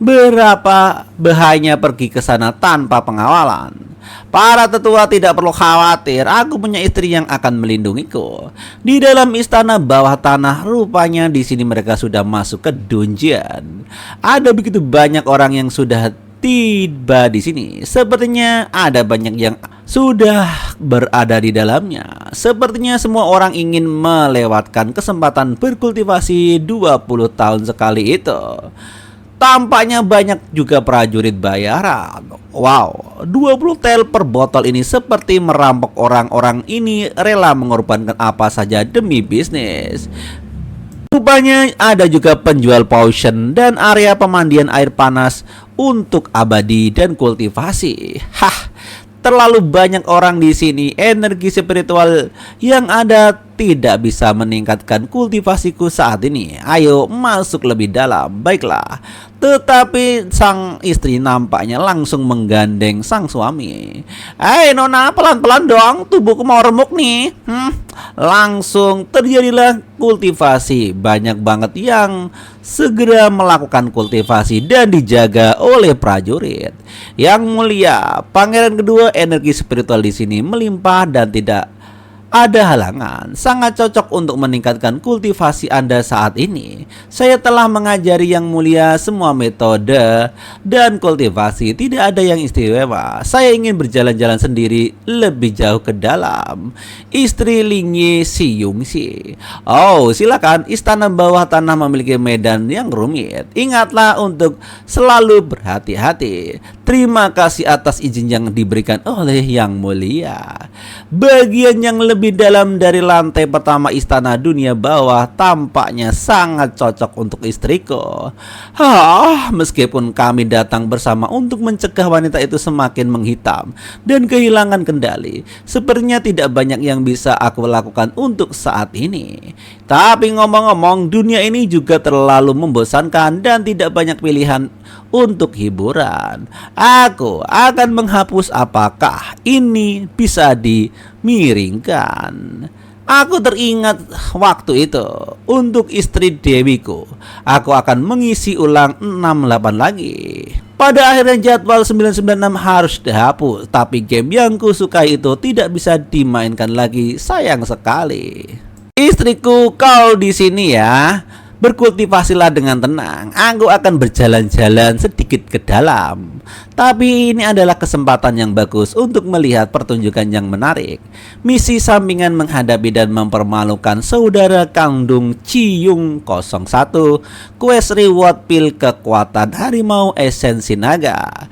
berapa bahayanya pergi ke sana tanpa pengawalan? Para tetua tidak perlu khawatir, aku punya istri yang akan melindungiku. Di dalam istana bawah tanah, rupanya di sini mereka sudah masuk ke dungeon. Ada begitu banyak orang yang sudah tiba di sini. Sepertinya ada banyak yang sudah berada di dalamnya. Sepertinya semua orang ingin melewatkan kesempatan berkultivasi 20 tahun sekali itu. Tampaknya banyak juga prajurit bayaran. Wow, 20 tel per botol ini seperti merampok. Orang-orang ini rela mengorbankan apa saja demi bisnis. Rupanya ada juga penjual potion dan area pemandian air panas untuk abadi dan kultivasi. Terlalu banyak orang di sini. Energi spiritual yang ada tidak bisa meningkatkan kultivasiku saat ini. Ayo masuk lebih dalam. Baiklah. Tetapi sang istri nampaknya langsung menggandeng sang suami. Nona, pelan-pelan dong, tubuhku mau remuk nih. Langsung terjadilah kultivasi. Banyak banget yang segera melakukan kultivasi dan dijaga oleh prajurit. Yang mulia, pangeran kedua, energi spiritual di sini melimpah dan tidak ada halangan. Sangat cocok untuk meningkatkan kultivasi Anda saat ini. Saya telah mengajari yang mulia semua metode dan kultivasi. Tidak ada yang istimewa. Saya ingin berjalan-jalan sendiri lebih jauh ke dalam. Istri Lingye Siyungsi. Oh, silakan. Istana bawah tanah memiliki medan yang rumit. Ingatlah untuk selalu berhati-hati. Terima kasih atas izin yang diberikan oleh yang mulia. Bagian yang lebih dalam dari lantai pertama istana dunia bawah tampaknya sangat cocok untuk istriku. Meskipun kami datang bersama untuk mencegah wanita itu semakin menghitam dan kehilangan kendali, sepertinya tidak banyak yang bisa aku lakukan untuk saat ini. Tapi ngomong-ngomong, dunia ini juga terlalu membosankan dan tidak banyak pilihan untuk hiburan. Aku akan menghapus apakah ini bisa dimiringkan. Aku teringat waktu itu untuk istri Dewiku. Aku akan mengisi ulang 68 lagi. Pada akhirnya jadwal 996 harus dihapus, tapi game yang kusukai itu tidak bisa dimainkan lagi. Sayang sekali. Istriku, kau di sini ya. Berkultivasilah dengan tenang. Aku akan berjalan-jalan sedikit ke dalam. Tapi ini adalah kesempatan yang bagus untuk melihat pertunjukan yang menarik. Misi sampingan menghadapi dan mempermalukan saudara kandung Ciyung 01. Quest reward pil kekuatan harimau esensi naga.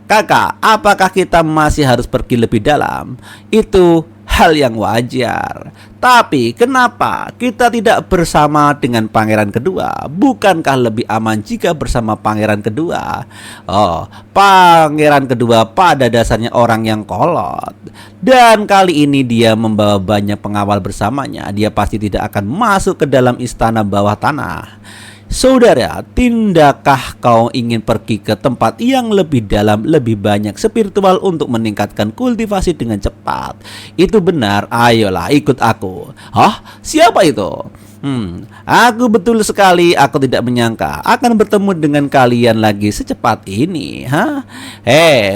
Kakak, apakah kita masih harus pergi lebih dalam? Itu hal yang wajar. Tapi kenapa kita tidak bersama dengan pangeran kedua? Bukankah lebih aman jika bersama pangeran kedua? Oh, pangeran kedua pada dasarnya orang yang kolot. Dan kali ini dia membawa banyak pengawal bersamanya. Dia pasti tidak akan masuk ke dalam istana bawah tanah. Saudara, tindakkah kau ingin pergi ke tempat yang lebih dalam, lebih banyak spiritual untuk meningkatkan kultivasi dengan cepat? Itu benar, ayolah ikut aku. Siapa itu? Aku betul sekali, aku tidak menyangka akan bertemu dengan kalian lagi secepat ini.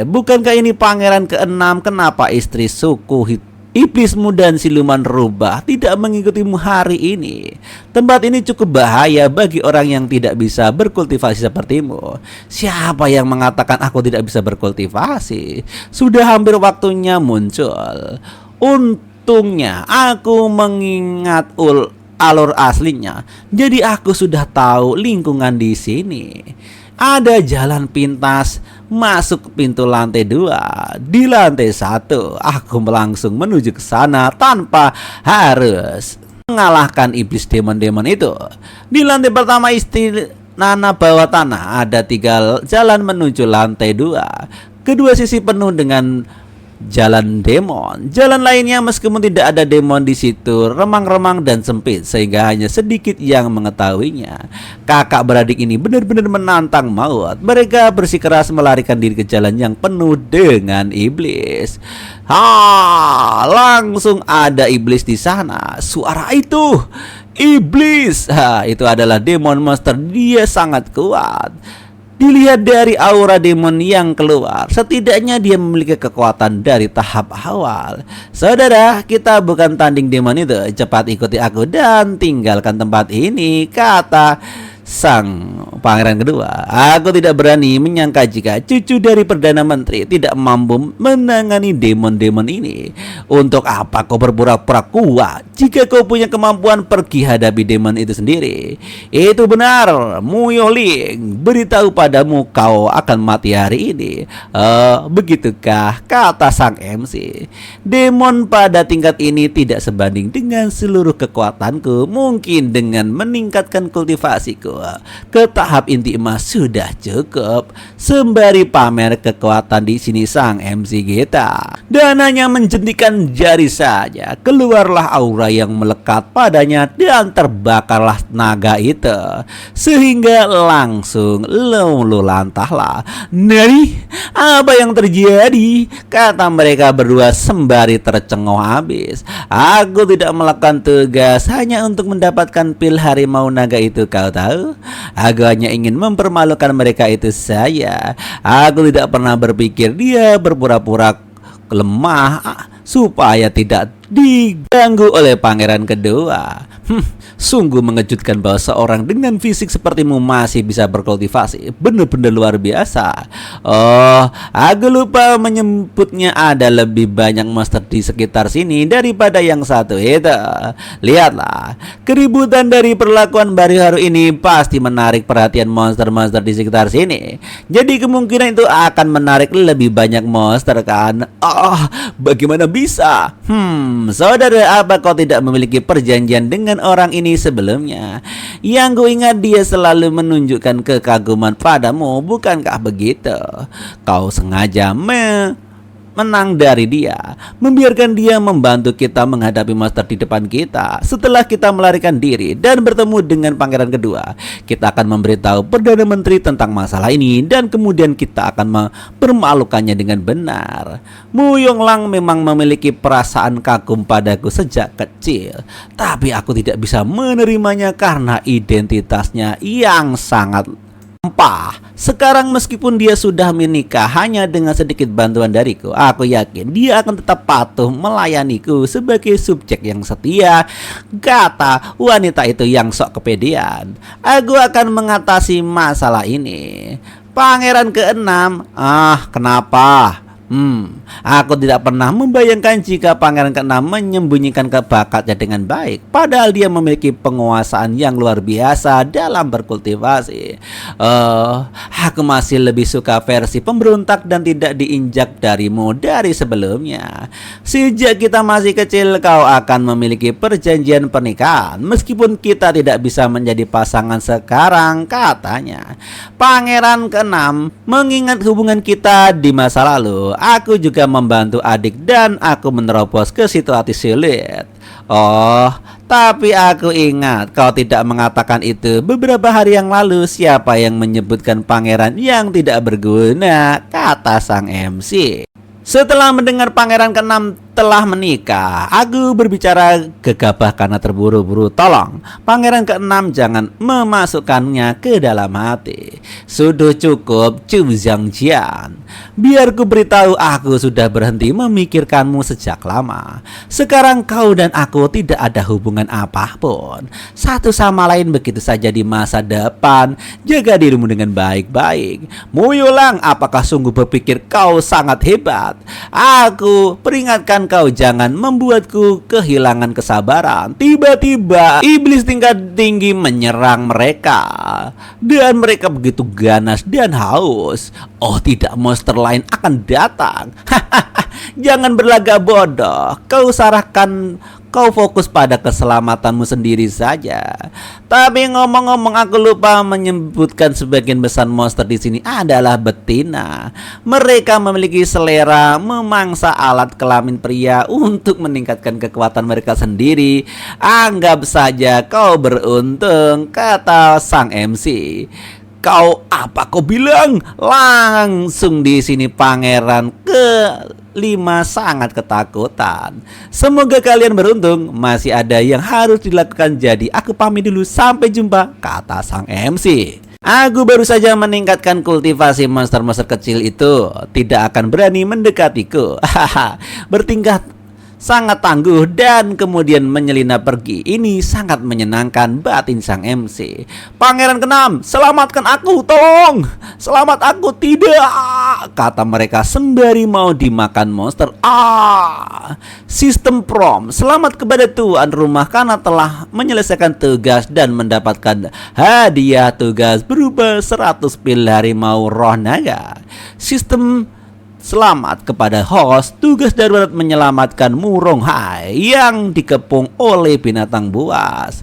Bukankah ini pangeran ke-6? Kenapa istri suku iblismu dan siluman rubah tidak mengikutimu hari ini? Tempat ini cukup bahaya bagi orang yang tidak bisa berkultivasi sepertimu. Siapa yang mengatakan aku tidak bisa berkultivasi? Sudah hampir waktunya muncul. Untungnya aku mengingat alur aslinya, jadi aku sudah tahu lingkungan di sini. Ada jalan pintas masuk pintu lantai 2. Di lantai 1 aku langsung menuju ke sana tanpa harus mengalahkan iblis demon-demon itu. Di lantai pertama istana bawah tanah ada 3 jalan menuju lantai 2. Kedua sisi penuh dengan jalan demon. Jalan lainnya meskipun tidak ada demon di situ, remang-remang dan sempit sehingga hanya sedikit yang mengetahuinya. Kakak beradik ini benar-benar menantang maut. Mereka bersikeras melarikan diri ke jalan yang penuh dengan iblis. Langsung ada iblis di sana. Suara itu iblis. Itu adalah demon monster. Dia sangat kuat. Dilihat dari aura demon yang keluar, setidaknya dia memiliki kekuatan dari tahap awal. Saudara, kita bukan tanding demon itu. Cepat ikuti aku dan tinggalkan tempat ini, kata sang pangeran kedua. Aku tidak berani menyangka jika cucu dari Perdana Menteri tidak mampu menangani demon-demon ini. Untuk apa kau berpura-pura kuat jika kau punya kemampuan pergi hadapi demon itu sendiri? Itu benar, Muyoling. Beritahu padamu kau akan mati hari ini. Begitukah? Kata sang MC. Demon pada tingkat ini tidak sebanding dengan seluruh kekuatanku. Mungkin dengan meningkatkan kultivasiku ke tahap inti emas sudah cukup. Sembari pamer kekuatan di sini sang MC kita, dan hanya menjentikan jari saja keluarlah aura yang melekat padanya dan terbakarlah naga itu sehingga langsung lulu lantahlah. Nari, apa yang terjadi? Kata mereka berdua sembari tercengang habis. Aku tidak melakukan tugas hanya untuk mendapatkan pil harimau naga itu, kau tahu? Aku hanya ingin mempermalukan mereka itu saja. Aku tidak pernah berpikir dia berpura-pura lemah supaya tidak diganggu oleh pangeran kedua. Sungguh mengejutkan bahwa seorang dengan fisik sepertimu masih bisa berkultivasi. Benar-benar luar biasa. Oh, aku lupa menyebutnya, ada lebih banyak monster di sekitar sini daripada yang satu itu. Lihatlah, keributan dari perlakuan baru-baru ini pasti menarik perhatian monster-monster di sekitar sini. Jadi kemungkinan itu akan menarik lebih banyak monster kan? Oh, bagaimana bisa? Saudara, apa kau tidak memiliki perjanjian dengan orang ini sebelumnya? Yang ku ingat dia selalu menunjukkan kekaguman padamu, bukankah begitu? Kau sengaja menang dari dia, membiarkan dia membantu kita menghadapi monster di depan kita. Setelah kita melarikan diri dan bertemu dengan pangeran kedua, kita akan memberitahu Perdana Menteri tentang masalah ini dan kemudian kita akan mempermalukannya dengan benar. Mu Yonglang memang memiliki perasaan kagum padaku sejak kecil, tapi aku tidak bisa menerimanya karena identitasnya yang sangat sekarang. Meskipun dia sudah menikah hanya dengan sedikit bantuan dariku, aku yakin dia akan tetap patuh melayaniku sebagai subjek yang setia. Kata wanita itu yang sok kepedean. Aku akan mengatasi masalah ini. Pangeran keenam. Kenapa? Aku tidak pernah membayangkan jika pangeran keenam menyembunyikan bakatnya dengan baik, padahal dia memiliki penguasaan yang luar biasa dalam berkultivasi. Aku masih lebih suka versi pemberontak dan tidak diinjak darimu dari sebelumnya. Sejak kita masih kecil kau akan memiliki perjanjian pernikahan, meskipun kita tidak bisa menjadi pasangan sekarang, katanya. Pangeran keenam mengingat hubungan kita di masa lalu. Aku juga membantu adik dan aku menerobos ke situasi sulit. Oh, tapi aku ingat kau tidak mengatakan itu beberapa hari yang lalu. Siapa yang menyebutkan pangeran yang tidak berguna? Kata sang MC. Setelah mendengar pangeran keenam telah menikah, aku berbicara gegabah karena terburu-buru. Tolong, pangeran keenam jangan memasukkannya ke dalam hati. Sudah cukup, Chu Zhangjian. Biar ku beritahu, aku sudah berhenti memikirkanmu sejak lama. Sekarang kau dan aku tidak ada hubungan apapun. Satu sama lain begitu saja di masa depan. Jaga dirimu dengan baik-baik. Mu Yonglang, apakah sungguh berpikir kau sangat hebat? Aku peringatkan kau jangan membuatku kehilangan kesabaran. Tiba-tiba iblis tingkat tinggi menyerang mereka dan mereka begitu ganas dan haus. Oh tidak, monster lain akan datang. Jangan berlagak bodoh. Kau fokus pada keselamatanmu sendiri saja. Tapi ngomong-ngomong, aku lupa menyebutkan sebagian besar monster di sini adalah betina. Mereka memiliki selera memangsa alat kelamin pria untuk meningkatkan kekuatan mereka sendiri. Anggap saja kau beruntung, kata sang MC. Apa kau bilang? Langsung di sini pangeran ke-5 sangat ketakutan. Semoga kalian beruntung. Masih ada yang harus dilakukan, jadi aku pamit dulu. Sampai jumpa, kata sang MC. Aku baru saja meningkatkan kultivasi monster-monster kecil itu tidak akan berani mendekatiku. Bertingkah sangat tangguh dan kemudian menyelinap pergi. Ini sangat menyenangkan batin sang MC. Pangeran keenam, selamatkan aku, tolong! Selamat aku, tidak! Kata mereka sembari mau dimakan monster. Sistem prom, selamat kepada tuan rumah karena telah menyelesaikan tugas dan mendapatkan hadiah tugas berupa 100 pil harimau roh naga. Sistem selamat kepada host, tugas darurat menyelamatkan Murong Hai yang dikepung oleh binatang buas.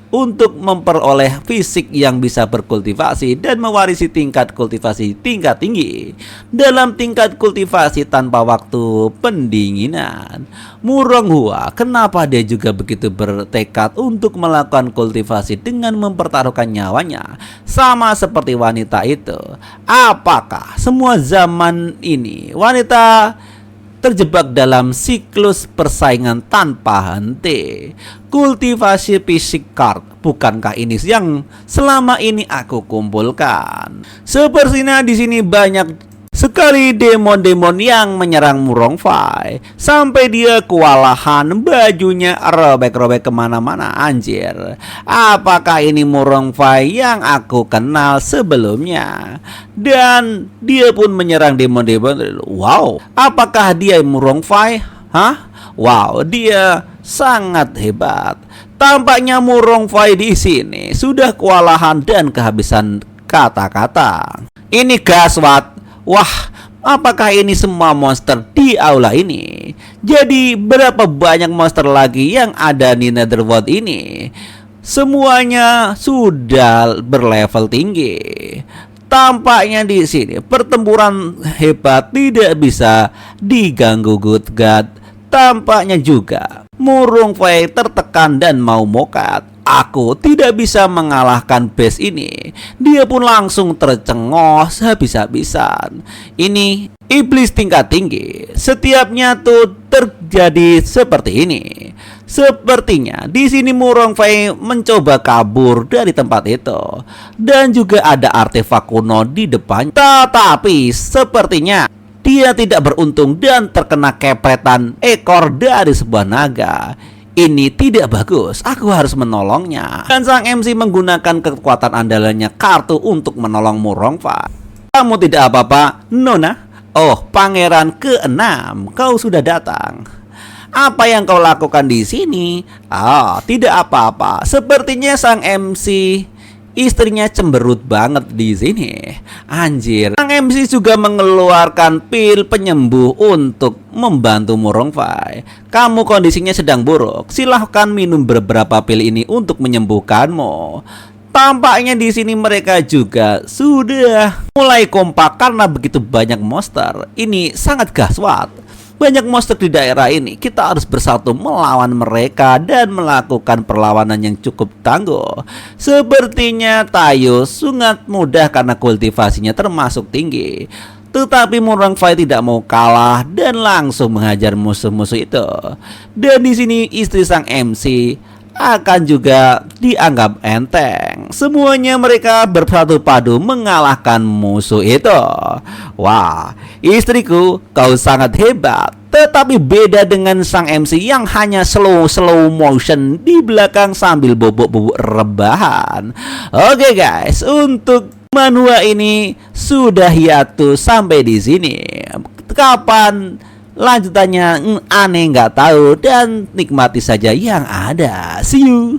Untuk memperoleh fisik yang bisa berkultivasi dan mewarisi tingkat kultivasi tingkat tinggi dalam tingkat kultivasi tanpa waktu pendinginan. Murong Hua, kenapa dia juga begitu bertekad untuk melakukan kultivasi dengan mempertaruhkan nyawanya sama seperti wanita itu? Apakah semua zaman ini wanita terjebak dalam siklus persaingan tanpa henti? Kultivasi fisik card, bukankah ini yang selama ini aku kumpulkan? Sepertinya di sini banyak sekali demon-demon yang menyerang Murong Fai sampai dia kewalahan, bajunya robek-robek kemana-mana. Anjir, apakah ini Murong Fai yang aku kenal sebelumnya? Dan dia pun menyerang demon-demon. Wow, apakah dia Murong Fai? Hah? Wow, dia sangat hebat. Tampaknya Murong Fai di sini sudah kewalahan dan kehabisan kata-kata. Ini gaswat. Wah, apakah ini semua monster di aula ini? Jadi berapa banyak monster lagi yang ada di Netherworld ini? Semuanya sudah berlevel tinggi. Tampaknya di sini pertempuran hebat tidak bisa diganggu gugat. Tampaknya juga Murong Fai tertekan dan mau mokat. Aku tidak bisa mengalahkan base ini. Dia pun langsung tercengos habis-habisan. Ini iblis tingkat tinggi. Setiapnya tuh terjadi seperti ini. Sepertinya di sini Murong Fai mencoba kabur dari tempat itu. Dan juga ada artefak kuno di depan. Tetapi sepertinya dia tidak beruntung dan terkena kepretan ekor dari sebuah naga. Ini tidak bagus, aku harus menolongnya. Dan sang MC menggunakan kekuatan andalannya kartu untuk menolong Murong Fai. Kamu tidak apa-apa, Nona? Oh, pangeran ke-6, kau sudah datang. Apa yang kau lakukan di sini? Tidak apa-apa. Sepertinya sang MC istrinya cemberut banget di sini. Anjir. Sang MC juga mengeluarkan pil penyembuh untuk membantu Murong Fai. Kamu kondisinya sedang buruk. Silahkan minum beberapa pil ini untuk menyembuhkanmu. Tampaknya di sini mereka juga sudah mulai kompak karena begitu banyak monster. Ini sangat gaswat. Banyak monster di daerah ini. Kita harus bersatu melawan mereka dan melakukan perlawanan yang cukup tangguh. Sepertinya Tayo sangat mudah karena kultivasinya termasuk tinggi. Tetapi Murong Fai tidak mau kalah dan langsung menghajar musuh-musuh itu. Dan di sini istri sang MC akan juga dianggap enteng. Semuanya mereka bersatu padu mengalahkan musuh itu. Wah, istriku, kau sangat hebat. Tetapi beda dengan sang MC yang hanya slow motion di belakang sambil bobok-bobok rebahan. Oke guys, untuk manhwa ini sudah hiatus sampai di sini. Kapan lanjutannya aneh nggak tahu, dan nikmati saja yang ada. See you.